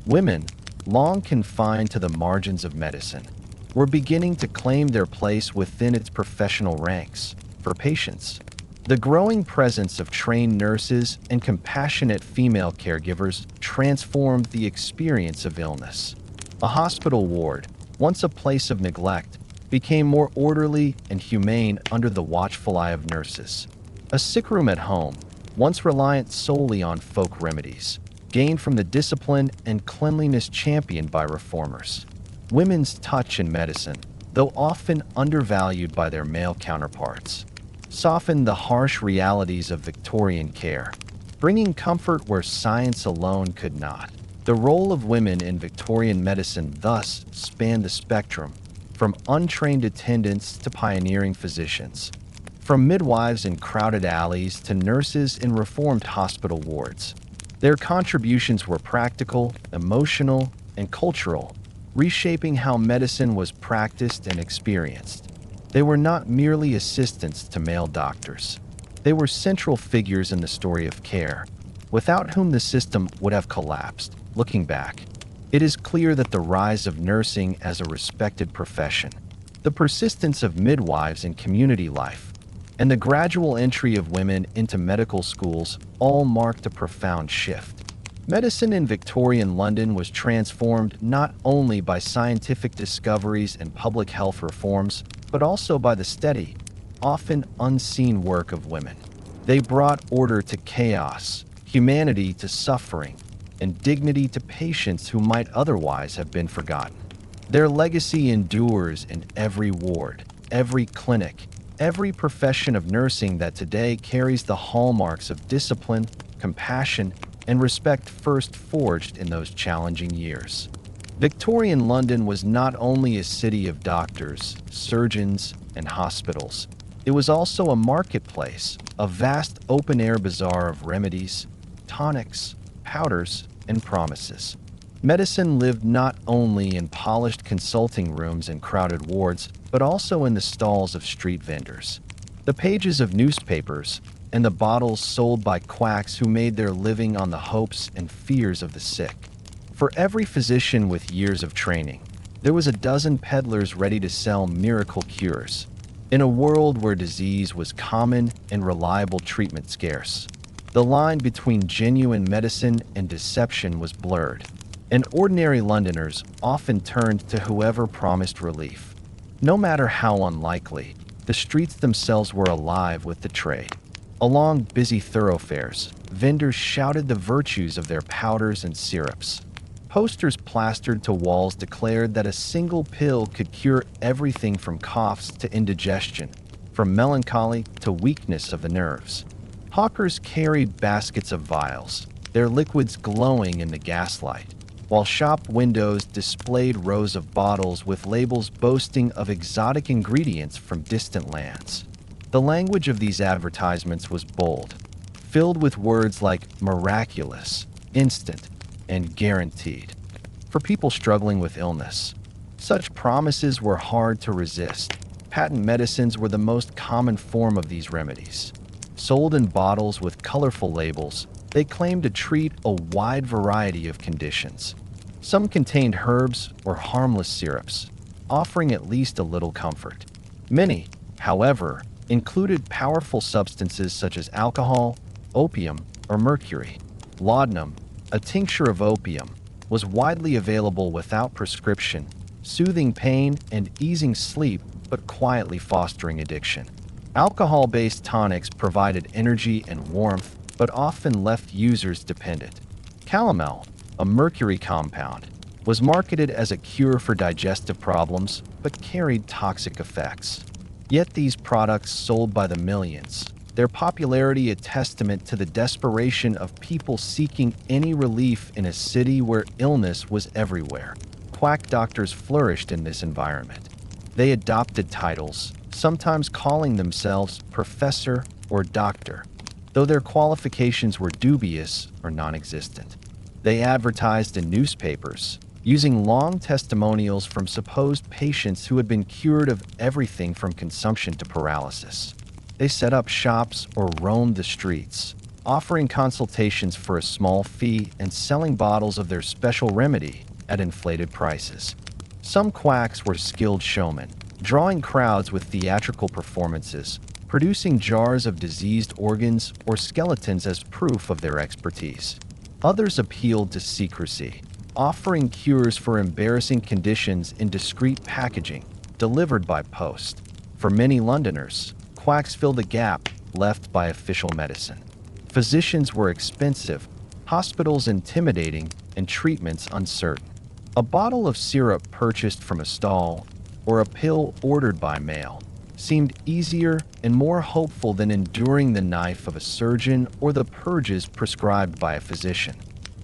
Women, long confined to the margins of medicine, were beginning to claim their place within its professional ranks. For patients, the growing presence of trained nurses and compassionate female caregivers transformed the experience of illness. A hospital ward, once a place of neglect, became more orderly and humane under the watchful eye of nurses. A sick room at home, once reliant solely on folk remedies, gained from the discipline and cleanliness championed by reformers. Women's touch in medicine, though often undervalued by their male counterparts, softened the harsh realities of Victorian care, bringing comfort where science alone could not. The role of women in Victorian medicine thus spanned the spectrum, from untrained attendants to pioneering physicians, from midwives in crowded alleys to nurses in reformed hospital wards. Their contributions were practical, emotional, and cultural, reshaping how medicine was practiced and experienced. They were not merely assistants to male doctors. They were central figures in the story of care, without whom the system would have collapsed. Looking back, it is clear that the rise of nursing as a respected profession, the persistence of midwives in community life, and the gradual entry of women into medical schools all marked a profound shift. Medicine in Victorian London was transformed not only by scientific discoveries and public health reforms, but also by the steady, often unseen work of women. They brought order to chaos, humanity to suffering, and dignity to patients who might otherwise have been forgotten. Their legacy endures in every ward, every clinic, every profession of nursing that today carries the hallmarks of discipline, compassion, and respect first forged in those challenging years. Victorian London was not only a city of doctors, surgeons, and hospitals. It was also a marketplace, a vast open-air bazaar of remedies, tonics, powders, and promises. Medicine lived not only in polished consulting rooms and crowded wards, but also in the stalls of street vendors, the pages of newspapers, and the bottles sold by quacks who made their living on the hopes and fears of the sick. For every physician with years of training, there was a dozen peddlers ready to sell miracle cures. In a world where disease was common and reliable treatment scarce, the line between genuine medicine and deception was blurred, and ordinary Londoners often turned to whoever promised relief. No matter how unlikely, the streets themselves were alive with the trade. Along busy thoroughfares, vendors shouted the virtues of their powders and syrups. Posters plastered to walls declared that a single pill could cure everything from coughs to indigestion, from melancholy to weakness of the nerves. Hawkers carried baskets of vials, their liquids glowing in the gaslight, while shop windows displayed rows of bottles with labels boasting of exotic ingredients from distant lands. The language of these advertisements was bold, filled with words like miraculous, instant, and guaranteed. For people struggling with illness, such promises were hard to resist. Patent medicines were the most common form of these remedies. Sold in bottles with colorful labels, they claimed to treat a wide variety of conditions. Some contained herbs or harmless syrups, offering at least a little comfort. Many, however, included powerful substances such as alcohol, opium, or mercury. Laudanum, a tincture of opium, was widely available without prescription, soothing pain and easing sleep, but quietly fostering addiction. Alcohol-based tonics provided energy and warmth, but often left users dependent. Calomel, a mercury compound, was marketed as a cure for digestive problems, but carried toxic effects. Yet these products sold by the millions, their popularity a testament to the desperation of people seeking any relief in a city where illness was everywhere. Quack doctors flourished in this environment. They adopted titles, sometimes calling themselves professor or doctor, though their qualifications were dubious or non-existent. They advertised in newspapers, using long testimonials from supposed patients who had been cured of everything from consumption to paralysis. They set up shops or roamed the streets, offering consultations for a small fee and selling bottles of their special remedy at inflated prices. Some quacks were skilled showmen, drawing crowds with theatrical performances, producing jars of diseased organs or skeletons as proof of their expertise. Others appealed to secrecy, offering cures for embarrassing conditions in discreet packaging, delivered by post. For many Londoners, quacks filled a gap left by official medicine. Physicians were expensive, hospitals intimidating, and treatments uncertain. A bottle of syrup purchased from a stall, or a pill ordered by mail, seemed easier and more hopeful than enduring the knife of a surgeon or the purges prescribed by a physician.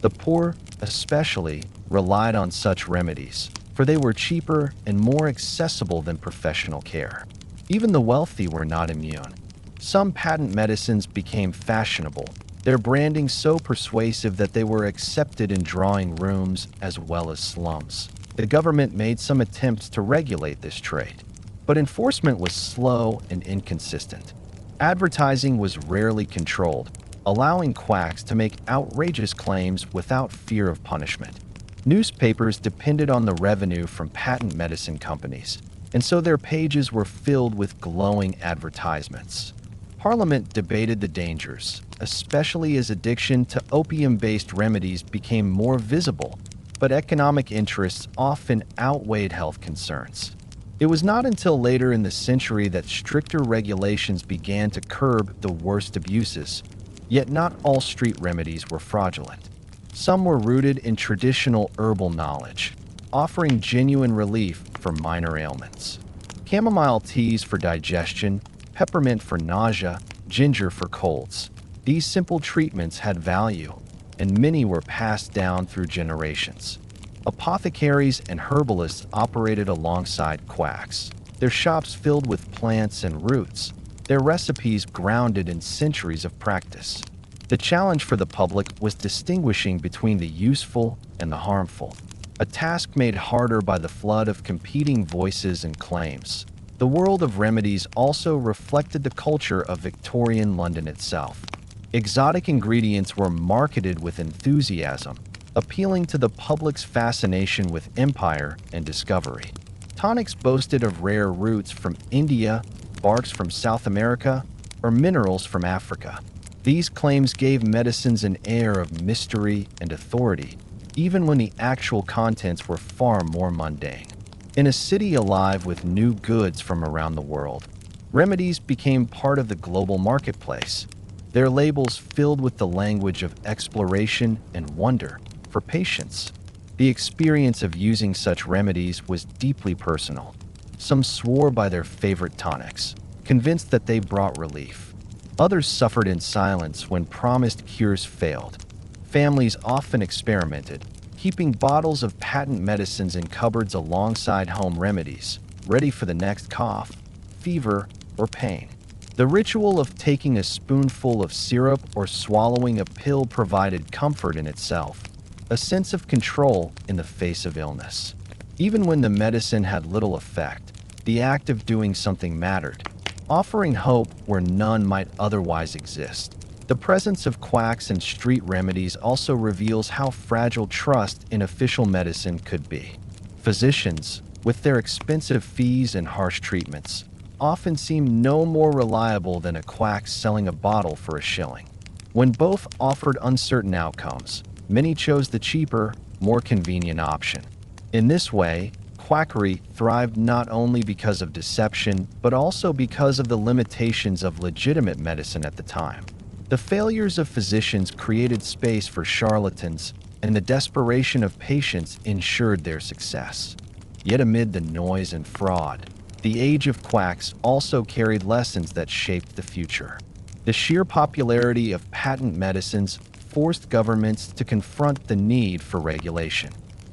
The poor, especially, relied on such remedies, for they were cheaper and more accessible than professional care. Even the wealthy were not immune. Some patent medicines became fashionable, their branding so persuasive that they were accepted in drawing rooms as well as slums. The government made some attempts to regulate this trade, but enforcement was slow and inconsistent. Advertising was rarely controlled, allowing quacks to make outrageous claims without fear of punishment. Newspapers depended on the revenue from patent medicine companies, and so their pages were filled with glowing advertisements. Parliament debated the dangers, especially as addiction to opium-based remedies became more visible, but economic interests often outweighed health concerns. It was not until later in the century that stricter regulations began to curb the worst abuses, yet not all street remedies were fraudulent. Some were rooted in traditional herbal knowledge, offering genuine relief for minor ailments. Chamomile teas for digestion, peppermint for nausea, ginger for colds. These simple treatments had value, and many were passed down through generations. Apothecaries and herbalists operated alongside quacks, their shops filled with plants and roots, their recipes grounded in centuries of practice. The challenge for the public was distinguishing between the useful and the harmful, a task made harder by the flood of competing voices and claims. The world of remedies also reflected the culture of Victorian London itself. Exotic ingredients were marketed with enthusiasm, appealing to the public's fascination with empire and discovery. Tonics boasted of rare roots from India, barks from South America, or minerals from Africa. These claims gave medicines an air of mystery and authority, even when the actual contents were far more mundane. In a city alive with new goods from around the world, remedies became part of the global marketplace, their labels filled with the language of exploration and wonder. For patients, the experience of using such remedies was deeply personal. Some swore by their favorite tonics, convinced that they brought relief. Others suffered in silence when promised cures failed. Families often experimented, keeping bottles of patent medicines in cupboards alongside home remedies, ready for the next cough, fever, or pain. The ritual of taking a spoonful of syrup or swallowing a pill provided comfort in itself, a sense of control in the face of illness. Even when the medicine had little effect, the act of doing something mattered, offering hope where none might otherwise exist. The presence of quacks and street remedies also reveals how fragile trust in official medicine could be. Physicians, with their expensive fees and harsh treatments, often seem no more reliable than a quack selling a bottle for a shilling. When both offered uncertain outcomes, many chose the cheaper, more convenient option. In this way, quackery thrived not only because of deception, but also because of the limitations of legitimate medicine at the time. The failures of physicians created space for charlatans, and the desperation of patients ensured their success. Yet amid the noise and fraud, The age of quacks also carried lessons that shaped the future. The sheer popularity of patent medicines forced governments to confront the need for regulation.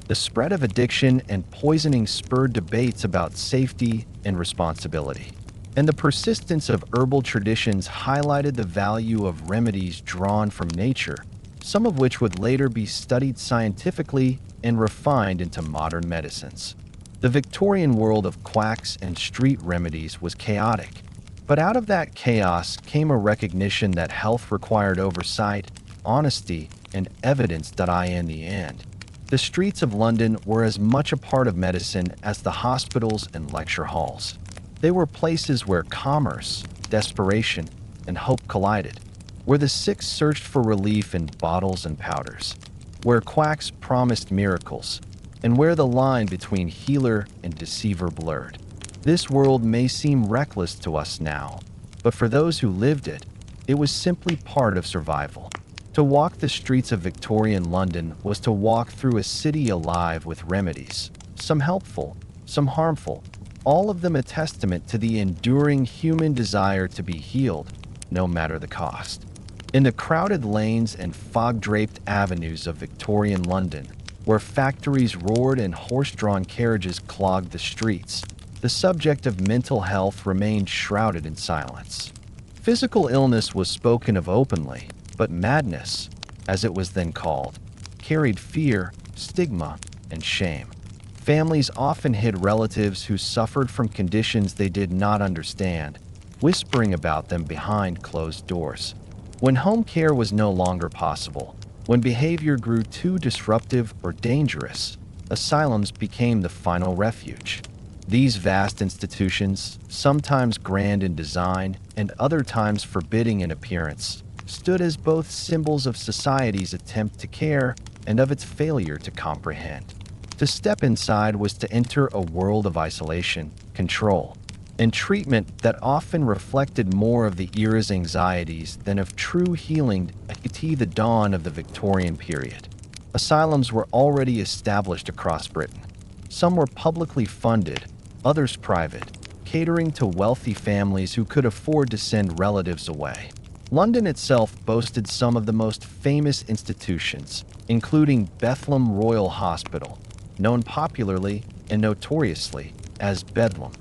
The spread of addiction and poisoning spurred debates about safety and responsibility. And the persistence of herbal traditions highlighted the value of remedies drawn from nature, some of which would later be studied scientifically and refined into modern medicines. The Victorian world of quacks and street remedies was chaotic, but out of that chaos came a recognition that health required oversight, honesty, and evidence. In the end, the streets of London were as much a part of medicine as the hospitals and lecture halls. They were places where commerce, desperation, and hope collided, where the sick searched for relief in bottles and powders, where quacks promised miracles, and where the line between healer and deceiver blurred. This world may seem reckless to us now, but for those who lived it, it was simply part of survival. To walk the streets of Victorian London was to walk through a city alive with remedies, some helpful, some harmful, all of them a testament to the enduring human desire to be healed, no matter the cost. In the crowded lanes and fog-draped avenues of Victorian London, where factories roared and horse-drawn carriages clogged the streets, the subject of mental health remained shrouded in silence. Physical illness was spoken of openly, but madness, as it was then called, carried fear, stigma, and shame. Families often hid relatives who suffered from conditions they did not understand, whispering about them behind closed doors. When home care was no longer possible, when behavior grew too disruptive or dangerous, asylums became the final refuge. These vast institutions, sometimes grand in design and other times forbidding in appearance, stood as both symbols of society's attempt to care and of its failure to comprehend. To step inside was to enter a world of isolation, control, and treatment that often reflected more of the era's anxieties than of true healing. At the dawn of the Victorian period, asylums were already established across Britain. Some were publicly funded, others private, catering to wealthy families who could afford to send relatives away. London itself boasted some of the most famous institutions, including Bethlem Royal Hospital, known popularly and notoriously as Bedlam.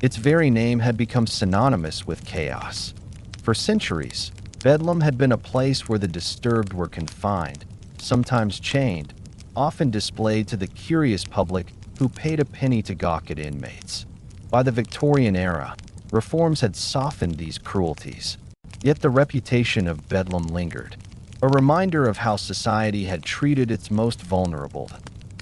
Its very name had become synonymous with chaos. For centuries, Bedlam had been a place where the disturbed were confined, sometimes chained, often displayed to the curious public who paid a penny to gawk at inmates. By the Victorian era, reforms had softened these cruelties, yet the reputation of Bedlam lingered, a reminder of how society had treated its most vulnerable.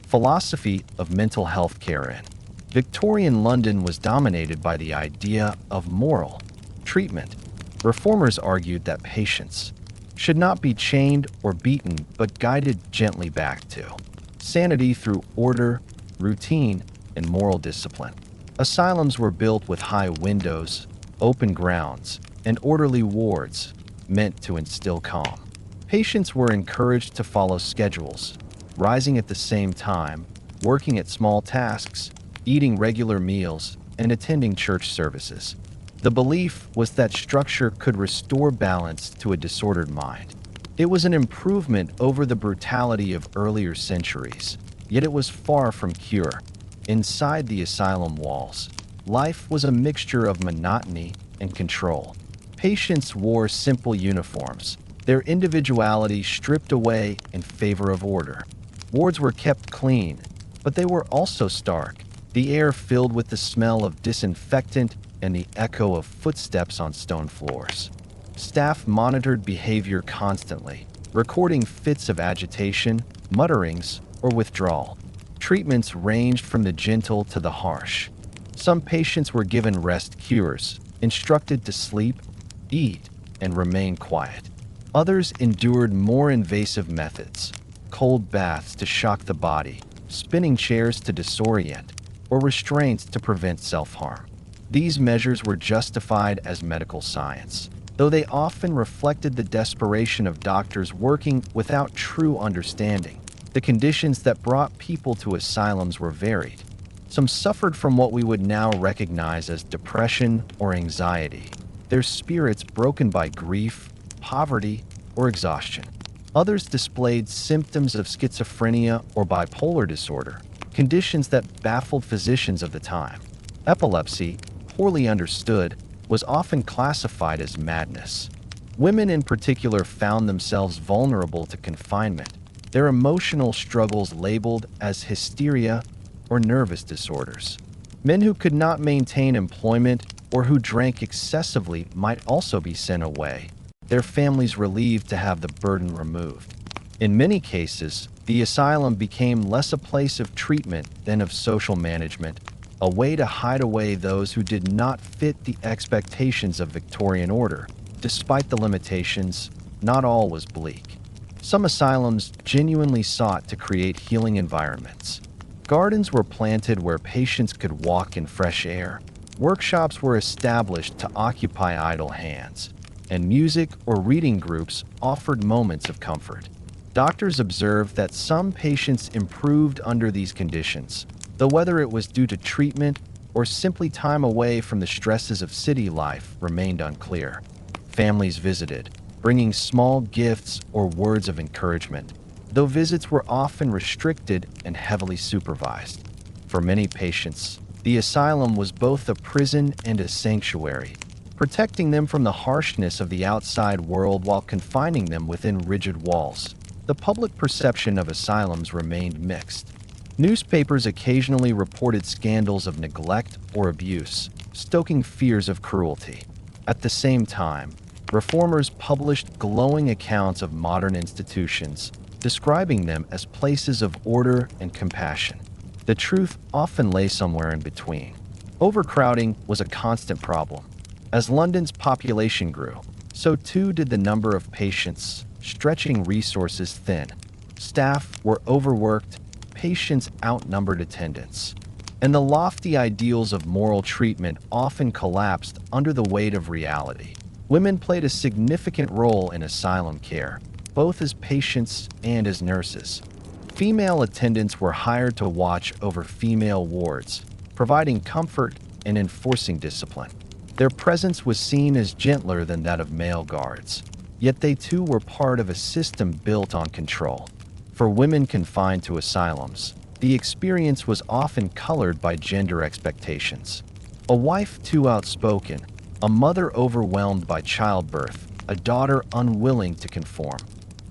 Philosophy of mental health care in Victorian London was dominated by the idea of moral treatment. Reformers argued that patients should not be chained or beaten but guided gently back to sanity through order, routine, and moral discipline. Asylums were built with high windows, open grounds, and orderly wards meant to instill calm. Patients were encouraged to follow schedules, rising at the same time, working at small tasks, eating regular meals, and attending church services. The belief was that structure could restore balance to a disordered mind. It was an improvement over the brutality of earlier centuries, yet it was far from cure. Inside the asylum walls, life was a mixture of monotony and control. Patients wore simple uniforms, their individuality stripped away in favor of order. Wards were kept clean, but they were also stark, the air filled with the smell of disinfectant and the echo of footsteps on stone floors. Staff monitored behavior constantly, recording fits of agitation, mutterings, or withdrawal. Treatments ranged from the gentle to the harsh. Some patients were given rest cures, instructed to sleep, eat, and remain quiet. Others endured more invasive methods, cold baths to shock the body, spinning chairs to disorient, or restraints to prevent self-harm. These measures were justified as medical science, though they often reflected the desperation of doctors working without true understanding. The conditions that brought people to asylums were varied. Some suffered from what we would now recognize as depression or anxiety, their spirits broken by grief, poverty, or exhaustion. Others displayed symptoms of schizophrenia or bipolar disorder, conditions that baffled physicians of the time. Epilepsy, poorly understood, was often classified as madness. Women in particular found themselves vulnerable to confinement, their emotional struggles labeled as hysteria or nervous disorders. Men who could not maintain employment or who drank excessively might also be sent away, their families relieved to have the burden removed. In many cases, the asylum became less a place of treatment than of social management, a way to hide away those who did not fit the expectations of Victorian order. Despite the limitations, not all was bleak. Some asylums genuinely sought to create healing environments. Gardens were planted where patients could walk in fresh air. Workshops were established to occupy idle hands, and music or reading groups offered moments of comfort. Doctors observed that some patients improved under these conditions, though whether it was due to treatment or simply time away from the stresses of city life remained unclear. Families visited, bringing small gifts or words of encouragement, though visits were often restricted and heavily supervised. For many patients, the asylum was both a prison and a sanctuary, protecting them from the harshness of the outside world while confining them within rigid walls. The public perception of asylums remained mixed. Newspapers occasionally reported scandals of neglect or abuse, stoking fears of cruelty. At the same time, reformers published glowing accounts of modern institutions, describing them as places of order and compassion. The truth often lay somewhere in between. Overcrowding was a constant problem. As London's population grew, so too did the number of patients, stretching resources thin. Staff were overworked, patients outnumbered attendants, and the lofty ideals of moral treatment often collapsed under the weight of reality. Women played a significant role in asylum care, both as patients and as nurses. Female attendants were hired to watch over female wards, providing comfort and enforcing discipline. Their presence was seen as gentler than that of male guards, yet they too were part of a system built on control. For women confined to asylums, the experience was often colored by gender expectations. A wife too outspoken, a mother overwhelmed by childbirth, a daughter unwilling to conform.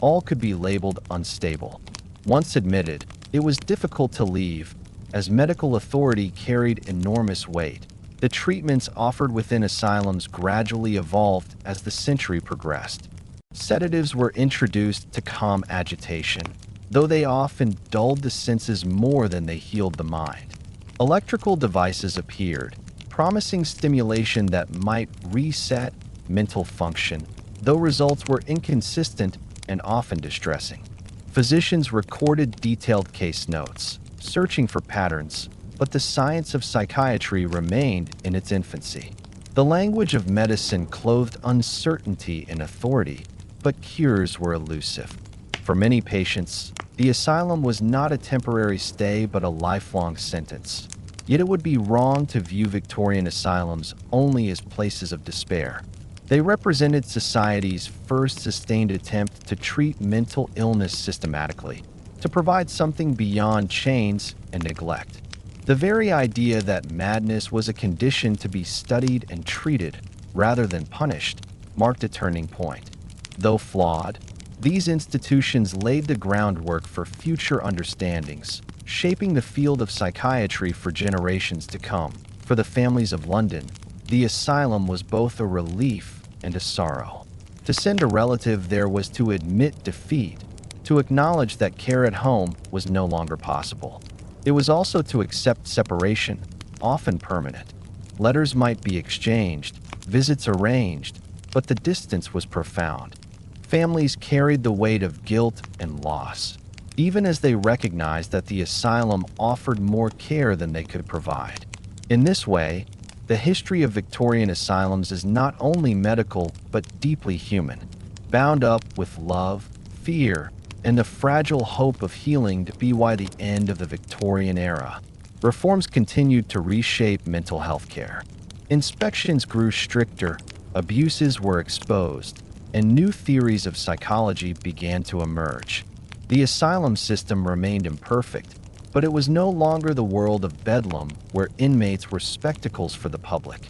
All could be labeled unstable. Once admitted, it was difficult to leave, as medical authority carried enormous weight. The treatments offered within asylums gradually evolved as the century progressed. Sedatives were introduced to calm agitation, though they often dulled the senses more than they healed the mind. Electrical devices appeared, promising stimulation that might reset mental function, though results were inconsistent and often distressing. Physicians recorded detailed case notes, searching for patterns, but the science of psychiatry remained in its infancy. The language of medicine clothed uncertainty in authority, but cures were elusive. For many patients, the asylum was not a temporary stay but a lifelong sentence. Yet it would be wrong to view Victorian asylums only as places of despair. They represented society's first sustained attempt to treat mental illness systematically, to provide something beyond chains and neglect. The very idea that madness was a condition to be studied and treated, rather than punished, marked a turning point. Though flawed, these institutions laid the groundwork for future understandings, shaping the field of psychiatry for generations to come. For the families of London, the asylum was both a relief and a sorrow. To send a relative there was to admit defeat, to acknowledge that care at home was no longer possible. It was also to accept separation, often permanent. Letters might be exchanged, visits arranged, but the distance was profound. Families carried the weight of guilt and loss, even as they recognized that the asylum offered more care than they could provide. In this way, the history of Victorian asylums is not only medical but deeply human, bound up with love, fear, and the fragile hope of healing to be why the end of the Victorian era. Reforms continued to reshape mental health care. Inspections grew stricter, abuses were exposed, and new theories of psychology began to emerge. The asylum system remained imperfect, but it was no longer the world of Bedlam where inmates were spectacles for the public.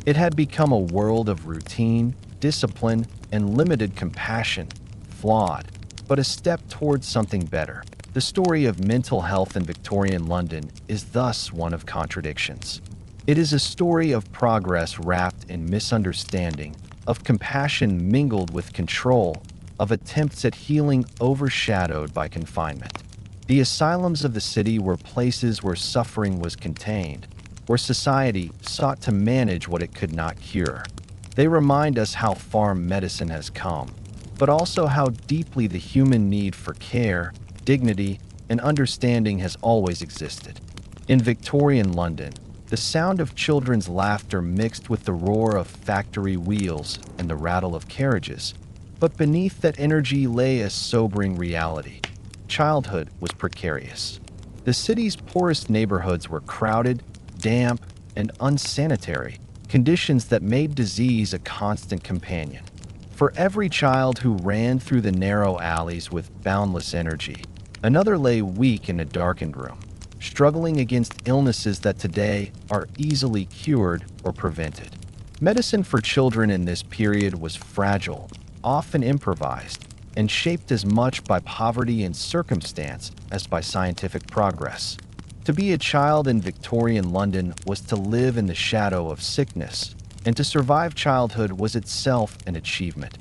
It had become a world of routine, discipline, and limited compassion, flawed, but a step towards something better. The story of mental health in Victorian London is thus one of contradictions. It is a story of progress wrapped in misunderstanding, of compassion mingled with control, of attempts at healing overshadowed by confinement. The asylums of the city were places where suffering was contained, where society sought to manage what it could not cure. They remind us how far medicine has come, but also how deeply the human need for care, dignity, and understanding has always existed. In Victorian London, the sound of children's laughter mixed with the roar of factory wheels and the rattle of carriages, but beneath that energy lay a sobering reality. Childhood was precarious. The city's poorest neighborhoods were crowded, damp, and unsanitary, conditions that made disease a constant companion. For every child who ran through the narrow alleys with boundless energy, another lay weak in a darkened room, struggling against illnesses that today are easily cured or prevented. Medicine for children in this period was fragile, often improvised, and shaped as much by poverty and circumstance as by scientific progress. To be a child in Victorian London was to live in the shadow of sickness, and to survive childhood was itself an achievement.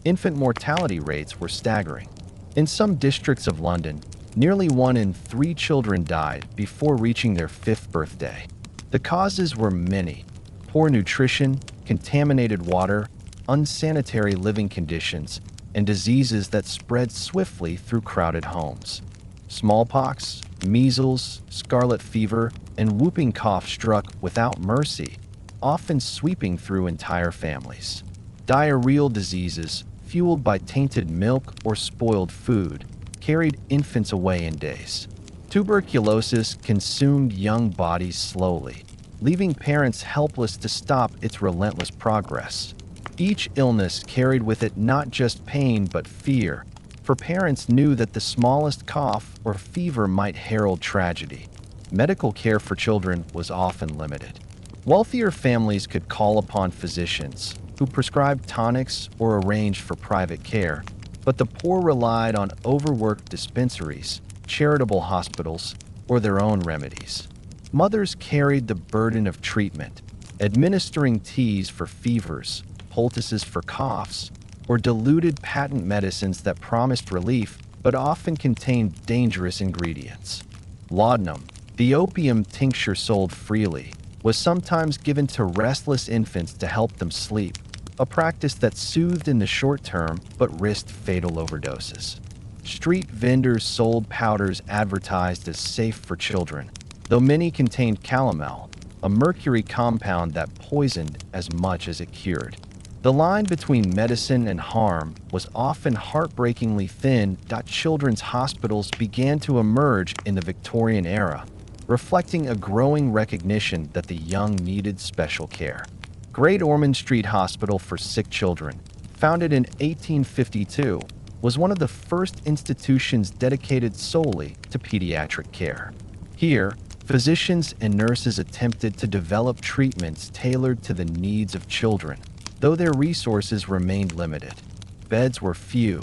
Infant mortality rates were staggering. In some districts of London, nearly 1 in 3 children died before reaching their 5th birthday. The causes were many: poor nutrition, contaminated water, unsanitary living conditions, and diseases that spread swiftly through crowded homes. Smallpox, measles, scarlet fever, and whooping cough struck without mercy, often sweeping through entire families. Diarrheal diseases, fueled by tainted milk or spoiled food, carried infants away in days. Tuberculosis consumed young bodies slowly, leaving parents helpless to stop its relentless progress. Each illness carried with it not just pain but fear, for parents knew that the smallest cough or fever might herald tragedy. Medical care for children was often limited. Wealthier families could call upon physicians, who prescribed tonics or arranged for private care, but the poor relied on overworked dispensaries, charitable hospitals, or their own remedies. Mothers carried the burden of treatment, administering teas for fevers, poultices for coughs, or diluted patent medicines that promised relief but often contained dangerous ingredients. Laudanum, the opium tincture sold freely, was sometimes given to restless infants to help them sleep, a practice that soothed in the short term but risked fatal overdoses. Street vendors sold powders advertised as safe for children, though many contained calomel, a mercury compound that poisoned as much as it cured. The line between medicine and harm was often heartbreakingly thin. Children's hospitals began to emerge in the Victorian era, reflecting a growing recognition that the young needed special care. Great Ormond Street Hospital for Sick Children, founded in 1852, was one of the first institutions dedicated solely to pediatric care. Here, physicians and nurses attempted to develop treatments tailored to the needs of children, though their resources remained limited. Beds were few,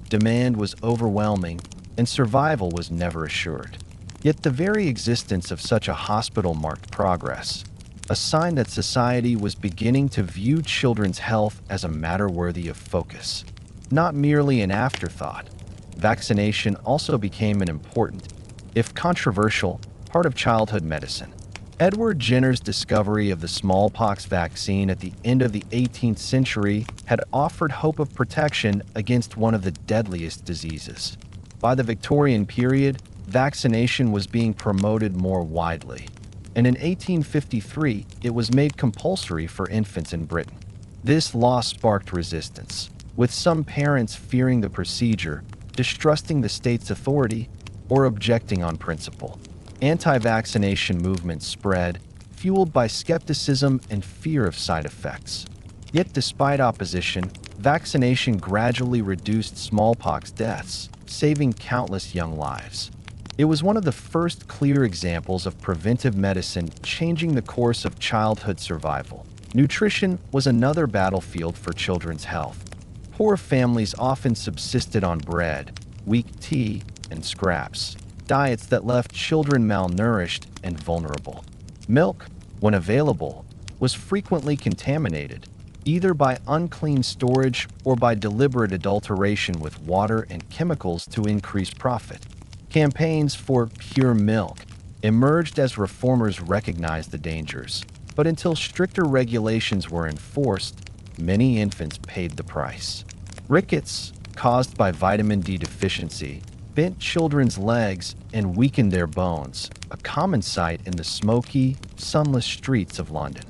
demand was overwhelming, and survival was never assured. Yet the very existence of such a hospital marked progress, a sign that society was beginning to view children's health as a matter worthy of focus, not merely an afterthought. Vaccination also became an important, if controversial, part of childhood medicine. Edward Jenner's discovery of the smallpox vaccine at the end of the 18th century had offered hope of protection against one of the deadliest diseases. By the Victorian period, vaccination was being promoted more widely, and in 1853 it was made compulsory for infants in Britain. This law sparked resistance, with some parents fearing the procedure, distrusting the state's authority, or objecting on principle. Anti-vaccination movements spread, fueled by skepticism and fear of side effects. Yet despite opposition, vaccination gradually reduced smallpox deaths, saving countless young lives. It was one of the first clear examples of preventive medicine changing the course of childhood survival. Nutrition was another battlefield for children's health. Poor families often subsisted on bread, weak tea, and scraps, diets that left children malnourished and vulnerable. Milk, when available, was frequently contaminated, either by unclean storage or by deliberate adulteration with water and chemicals to increase profit. Campaigns for pure milk emerged as reformers recognized the dangers, but until stricter regulations were enforced, many infants paid the price. Rickets, caused by vitamin D deficiency, bent children's legs and weakened their bones, a common sight in the smoky, sunless streets of London.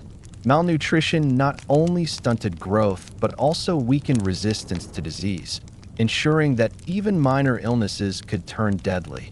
Malnutrition not only stunted growth but also weakened resistance to disease, ensuring that even minor illnesses could turn deadly.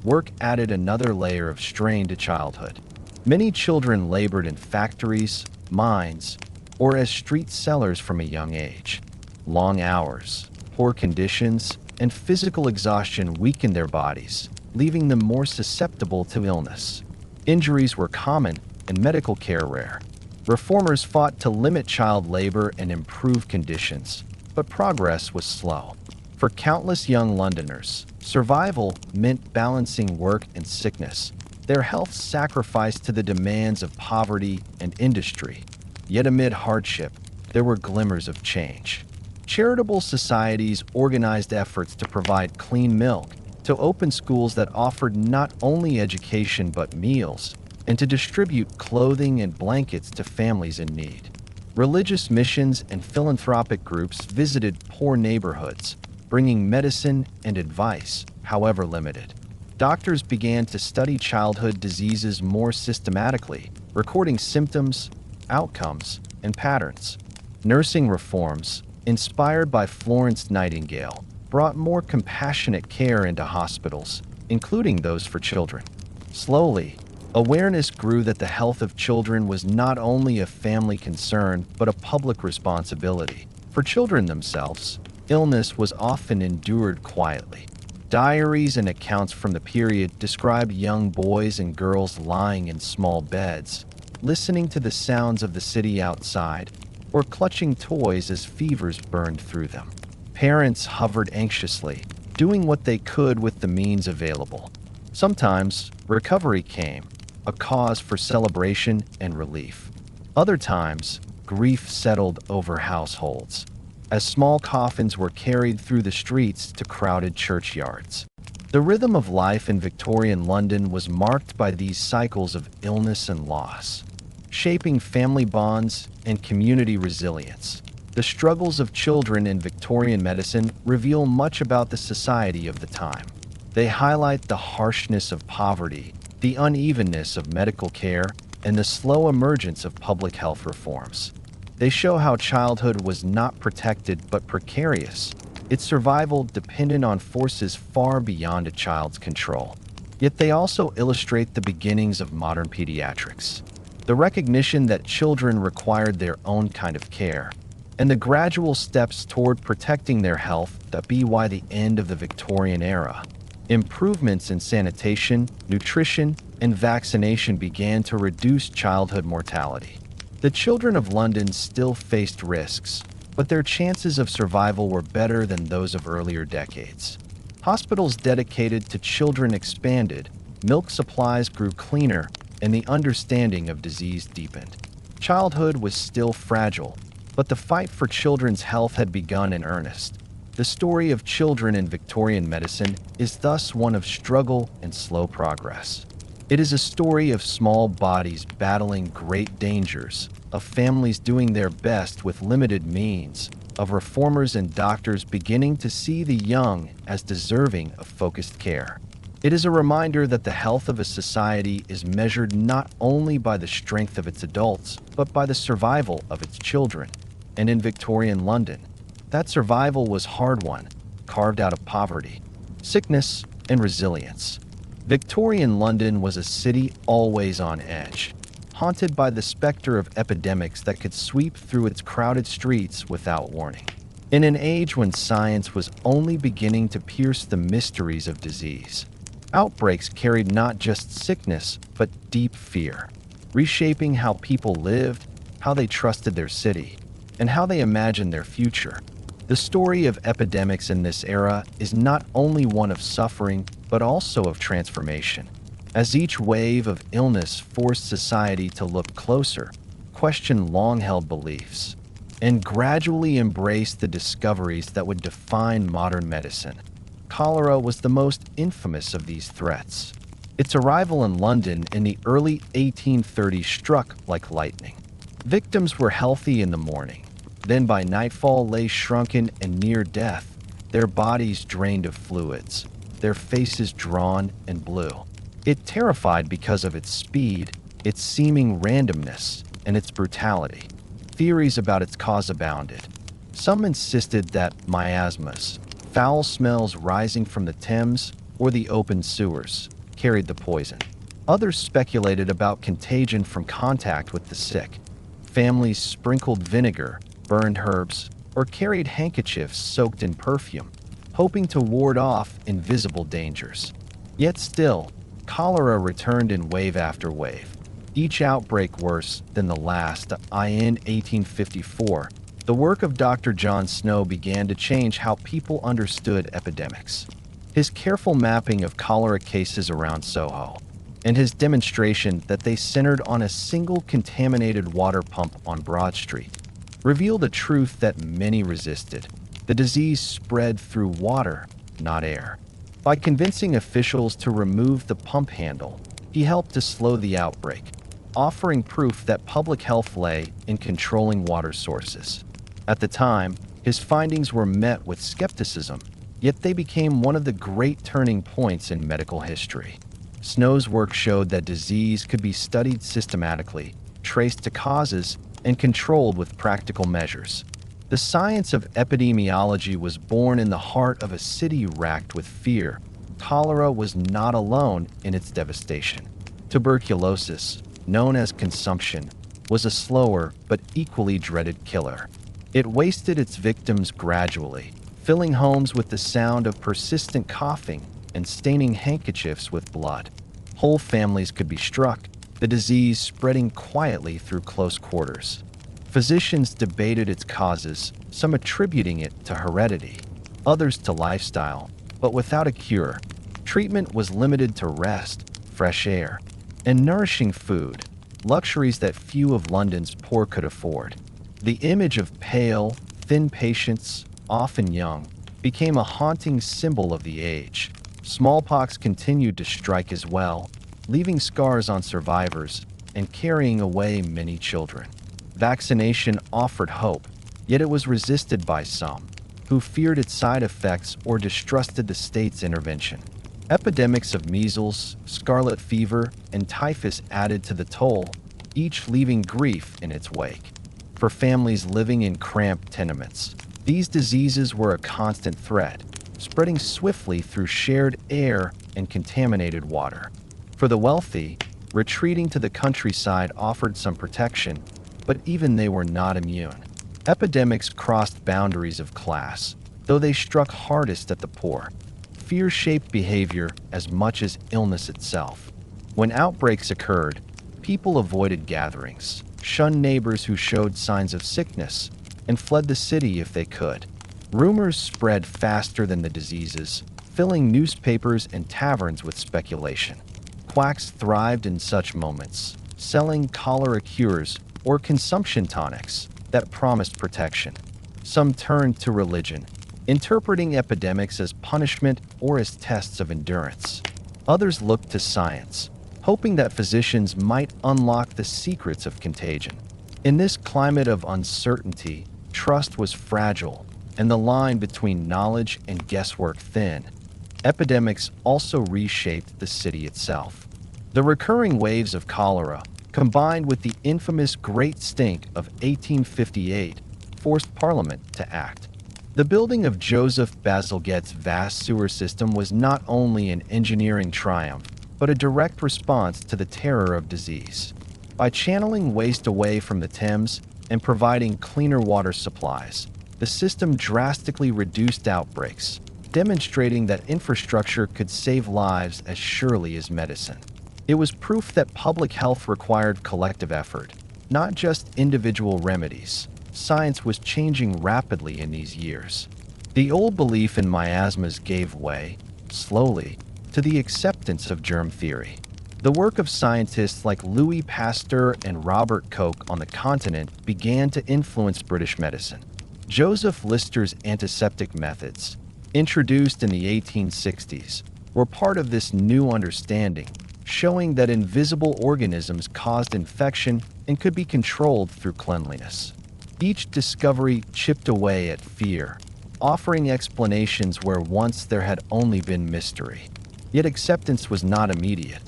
Work added another layer of strain to childhood. Many children labored in factories, mines, or as street sellers from a young age. Long hours, poor conditions, and physical exhaustion weakened their bodies, leaving them more susceptible to illness. Injuries were common and medical care rare. Reformers fought to limit child labor and improve conditions, but progress was slow. For countless young Londoners, survival meant balancing work and sickness, their health sacrificed to the demands of poverty and industry. Yet amid hardship, there were glimmers of change. Charitable societies organized efforts to provide clean milk, to open schools that offered not only education but meals, and to distribute clothing and blankets to families in need. Religious missions and philanthropic groups visited poor neighborhoods, bringing medicine and advice, however limited. Doctors began to study childhood diseases more systematically, recording symptoms, outcomes, and patterns. Nursing reforms, inspired by Florence Nightingale, brought more compassionate care into hospitals, including those for children. Slowly, awareness grew that the health of children was not only a family concern but a public responsibility. For children themselves, illness was often endured quietly. Diaries and accounts from the period describe young boys and girls lying in small beds, listening to the sounds of the city outside, or clutching toys as fevers burned through them. Parents hovered anxiously, doing what they could with the means available. Sometimes, recovery came, a cause for celebration and relief. Other times, grief settled over households, as small coffins were carried through the streets to crowded churchyards. The rhythm of life in Victorian London was marked by these cycles of illness and loss, shaping family bonds and community resilience. The struggles of children in Victorian medicine reveal much about the society of the time. They highlight the harshness of poverty, the unevenness of medical care, and the slow emergence of public health reforms. They show how childhood was not protected but precarious, its survival dependent on forces far beyond a child's control. Yet they also illustrate the beginnings of modern pediatrics, the recognition that children required their own kind of care, and the gradual steps toward protecting their health that be why the end of the Victorian era. Improvements in sanitation, nutrition, and vaccination began to reduce childhood mortality. The children of London still faced risks, but their chances of survival were better than those of earlier decades. Hospitals dedicated to children expanded, milk supplies grew cleaner, and the understanding of disease deepened. Childhood was still fragile, but the fight for children's health had begun in earnest. The story of children in Victorian medicine is thus one of struggle and slow progress. It is a story of small bodies battling great dangers, of families doing their best with limited means, of reformers and doctors beginning to see the young as deserving of focused care. It is a reminder that the health of a society is measured not only by the strength of its adults, but by the survival of its children. And in Victorian London, that survival was hard-won, carved out of poverty, sickness, and resilience. Victorian London was a city always on edge, haunted by the specter of epidemics that could sweep through its crowded streets without warning. In an age when science was only beginning to pierce the mysteries of disease, outbreaks carried not just sickness, but deep fear, reshaping how people lived, how they trusted their city, and how they imagined their future. The story of epidemics in this era is not only one of suffering, but also of transformation. As each wave of illness forced society to look closer, question long-held beliefs, and gradually embrace the discoveries that would define modern medicine. Cholera was the most infamous of these threats. Its arrival in London in the early 1830s struck like lightning. Victims were healthy in the morning, then by nightfall lay shrunken and near death, their bodies drained of fluids, their faces drawn and blue. It terrified because of its speed, its seeming randomness, and its brutality. Theories about its cause abounded. Some insisted that miasmas, foul smells rising from the Thames or the open sewers, carried the poison. Others speculated about contagion from contact with the sick. Families sprinkled vinegar, burned herbs, or carried handkerchiefs soaked in perfume, hoping to ward off invisible dangers. Yet still, cholera returned in wave after wave, each outbreak worse than the last. In 1854, the work of Dr. John Snow began to change how people understood epidemics. His careful mapping of cholera cases around Soho, and his demonstration that they centered on a single contaminated water pump on Broad Street, revealed a truth that many resisted. The disease spread through water, not air. By convincing officials to remove the pump handle, he helped to slow the outbreak, offering proof that public health lay in controlling water sources. At the time, his findings were met with skepticism, yet they became one of the great turning points in medical history. Snow's work showed that disease could be studied systematically, traced to causes, and controlled with practical measures. The science of epidemiology was born in the heart of a city racked with fear. Cholera was not alone in its devastation. Tuberculosis, known as consumption, was a slower but equally dreaded killer. It wasted its victims gradually, filling homes with the sound of persistent coughing and staining handkerchiefs with blood. Whole families could be struck, the disease spreading quietly through close quarters. Physicians debated its causes, some attributing it to heredity, others to lifestyle, but without a cure. Treatment was limited to rest, fresh air, and nourishing food, luxuries that few of London's poor could afford. The image of pale, thin patients, often young, became a haunting symbol of the age. Smallpox continued to strike as well, leaving scars on survivors and carrying away many children. Vaccination offered hope, yet it was resisted by some, who feared its side effects or distrusted the state's intervention. Epidemics of measles, scarlet fever, and typhus added to the toll, each leaving grief in its wake. For families living in cramped tenements, these diseases were a constant threat, spreading swiftly through shared air and contaminated water. For the wealthy, retreating to the countryside offered some protection, but even they were not immune. Epidemics crossed boundaries of class, though they struck hardest at the poor. Fear shaped behavior as much as illness itself. When outbreaks occurred, people avoided gatherings, shunned neighbors who showed signs of sickness, and fled the city if they could. Rumors spread faster than the diseases, filling newspapers and taverns with speculation. Quacks thrived in such moments, selling cholera cures or consumption tonics that promised protection. Some turned to religion, interpreting epidemics as punishment or as tests of endurance. Others looked to science, hoping that physicians might unlock the secrets of contagion. In this climate of uncertainty, trust was fragile, and the line between knowledge and guesswork thin. Epidemics also reshaped the city itself. The recurring waves of cholera, combined with the infamous Great Stink of 1858, forced Parliament to act. The building of Joseph Bazalgette's vast sewer system was not only an engineering triumph, but a direct response to the terror of disease. By channeling waste away from the Thames and providing cleaner water supplies, the system drastically reduced outbreaks, demonstrating that infrastructure could save lives as surely as medicine. It was proof that public health required collective effort, not just individual remedies. Science was changing rapidly in these years. The old belief in miasmas gave way, slowly, to the acceptance of germ theory. The work of scientists like Louis Pasteur and Robert Koch on the continent began to influence British medicine. Joseph Lister's antiseptic methods, introduced in the 1860s, were part of this new understanding, showing that invisible organisms caused infection and could be controlled through cleanliness. Each discovery chipped away at fear, offering explanations where once there had only been mystery. Yet acceptance was not immediate.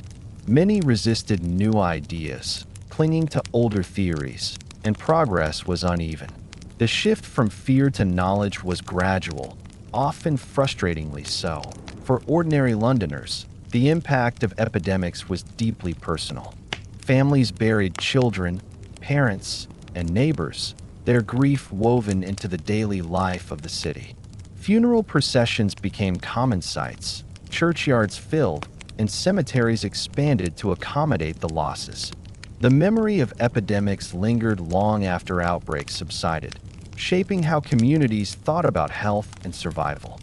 Many resisted new ideas, clinging to older theories, and progress was uneven. The shift from fear to knowledge was gradual, often frustratingly so. For ordinary Londoners, the impact of epidemics was deeply personal. Families buried children, parents, and neighbors, their grief woven into the daily life of the city. Funeral processions became common sights, churchyards filled, and cemeteries expanded to accommodate the losses. The memory of epidemics lingered long after outbreaks subsided, shaping how communities thought about health and survival.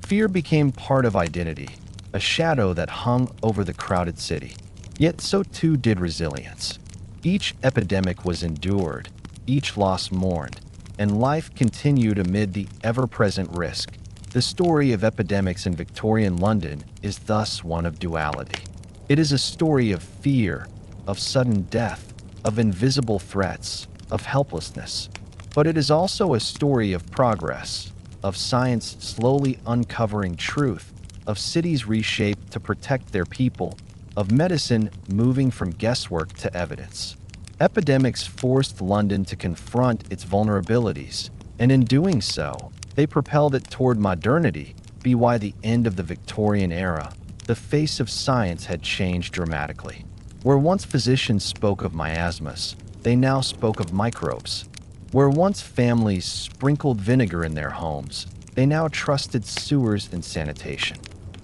Fear became part of identity, a shadow that hung over the crowded city. Yet so too did resilience. Each epidemic was endured, each loss mourned, and life continued amid the ever-present risk. The story of epidemics in Victorian London is thus one of duality. It is a story of fear, of sudden death, of invisible threats, of helplessness. But it is also a story of progress, of science slowly uncovering truth, of cities reshaped to protect their people, of medicine moving from guesswork to evidence. Epidemics forced London to confront its vulnerabilities, and in doing so, they propelled it toward modernity. By the end of the Victorian era, the face of science had changed dramatically. Where once physicians spoke of miasmas, they now spoke of microbes. Where once families sprinkled vinegar in their homes, they now trusted sewers and sanitation.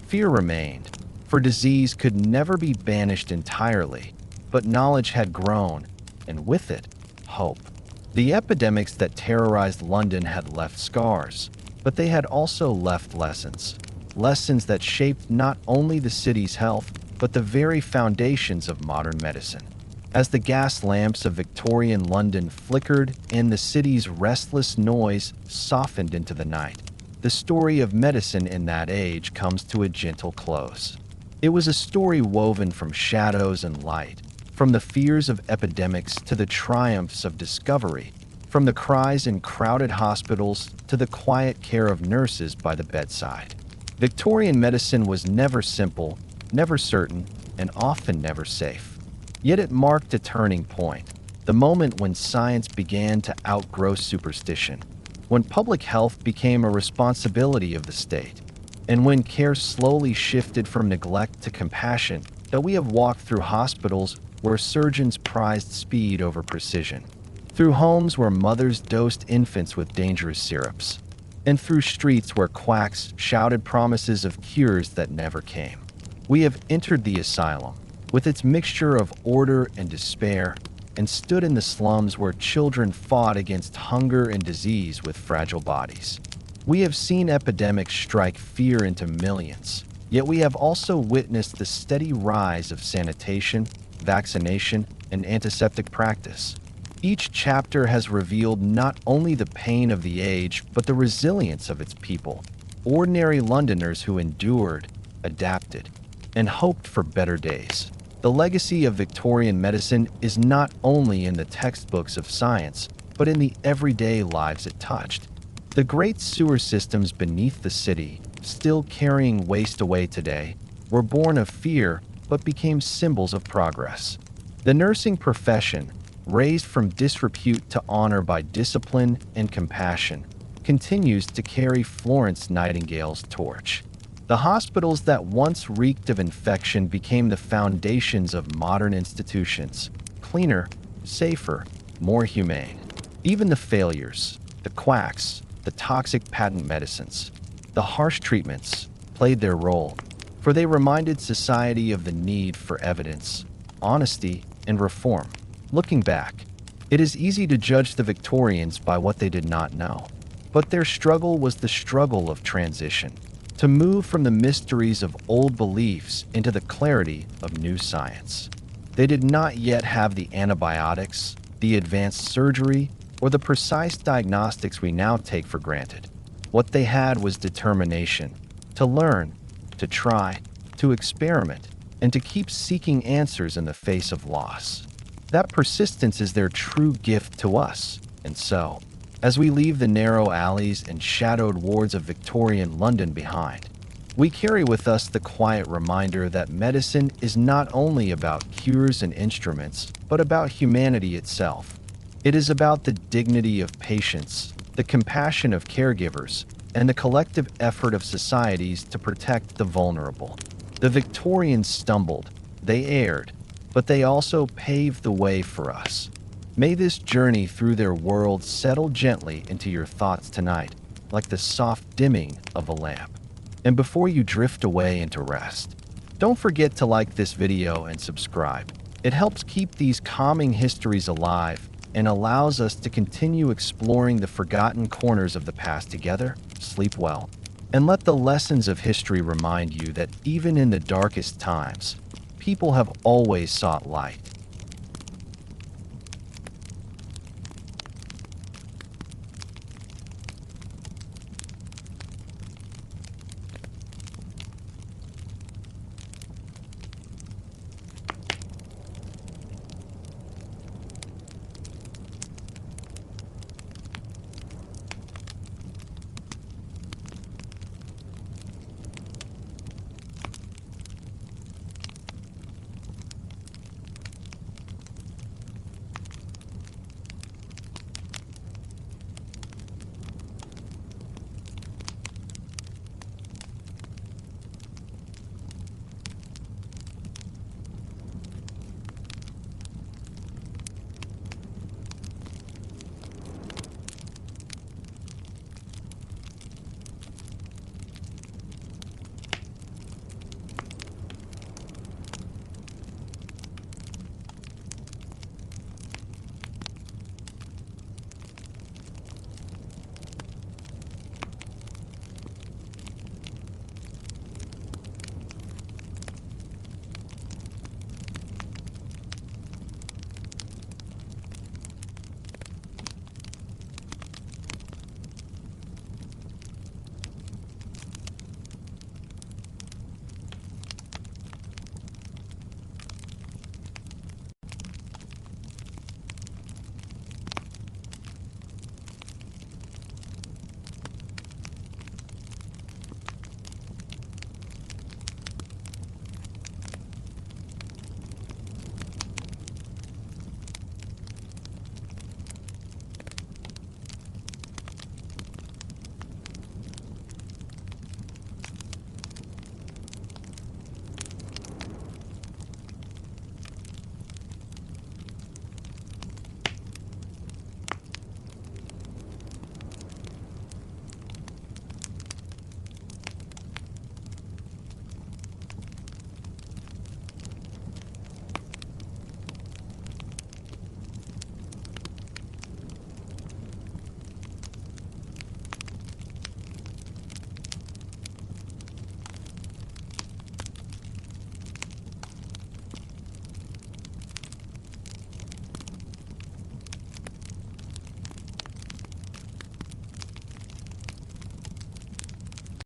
Fear remained, for disease could never be banished entirely, but knowledge had grown, and with it, hope. The epidemics that terrorized London had left scars, but they had also left lessons. Lessons that shaped not only the city's health, but the very foundations of modern medicine. As the gas lamps of Victorian London flickered and the city's restless noise softened into the night, the story of medicine in that age comes to a gentle close. It was a story woven from shadows and light, from the fears of epidemics to the triumphs of discovery, from the cries in crowded hospitals to the quiet care of nurses by the bedside. Victorian medicine was never simple, never certain, and often never safe. Yet it marked a turning point, the moment when science began to outgrow superstition, when public health became a responsibility of the state, and when care slowly shifted from neglect to compassion. That we have walked through hospitals where surgeons prized speed over precision, through homes where mothers dosed infants with dangerous syrups, and through streets where quacks shouted promises of cures that never came. We have entered the asylum, with its mixture of order and despair, and stood in the slums where children fought against hunger and disease with fragile bodies. We have seen epidemics strike fear into millions, yet we have also witnessed the steady rise of sanitation, vaccination, and antiseptic practice. Each chapter has revealed not only the pain of the age, but the resilience of its people, ordinary Londoners who endured, adapted, and hoped for better days. The legacy of Victorian medicine is not only in the textbooks of science, but in the everyday lives it touched. The great sewer systems beneath the city, still carrying waste away today, were born of fear but became symbols of progress. The nursing profession, raised from disrepute to honor by discipline and compassion, continues to carry Florence Nightingale's torch. The hospitals that once reeked of infection became the foundations of modern institutions: cleaner, safer, more humane. Even the failures, the quacks, the toxic patent medicines, the harsh treatments played their role, for they reminded society of the need for evidence, honesty, and reform. Looking back, it is easy to judge the Victorians by what they did not know. But their struggle was the struggle of transition, to move from the mysteries of old beliefs into the clarity of new science. They did not yet have the antibiotics, the advanced surgery, or the precise diagnostics we now take for granted. What they had was determination, to learn, to try, to experiment, and to keep seeking answers in the face of loss. That persistence is their true gift to us, and so, as we leave the narrow alleys and shadowed wards of Victorian London behind, we carry with us the quiet reminder that medicine is not only about cures and instruments, but about humanity itself. It is about the dignity of patients, the compassion of caregivers, and the collective effort of societies to protect the vulnerable. The Victorians stumbled, they erred, but they also paved the way for us. May this journey through their world settle gently into your thoughts tonight, like the soft dimming of a lamp. And before you drift away into rest, don't forget to like this video and subscribe. It helps keep these calming histories alive and allows us to continue exploring the forgotten corners of the past together. Sleep well, and let the lessons of history remind you that even in the darkest times, people have always sought light.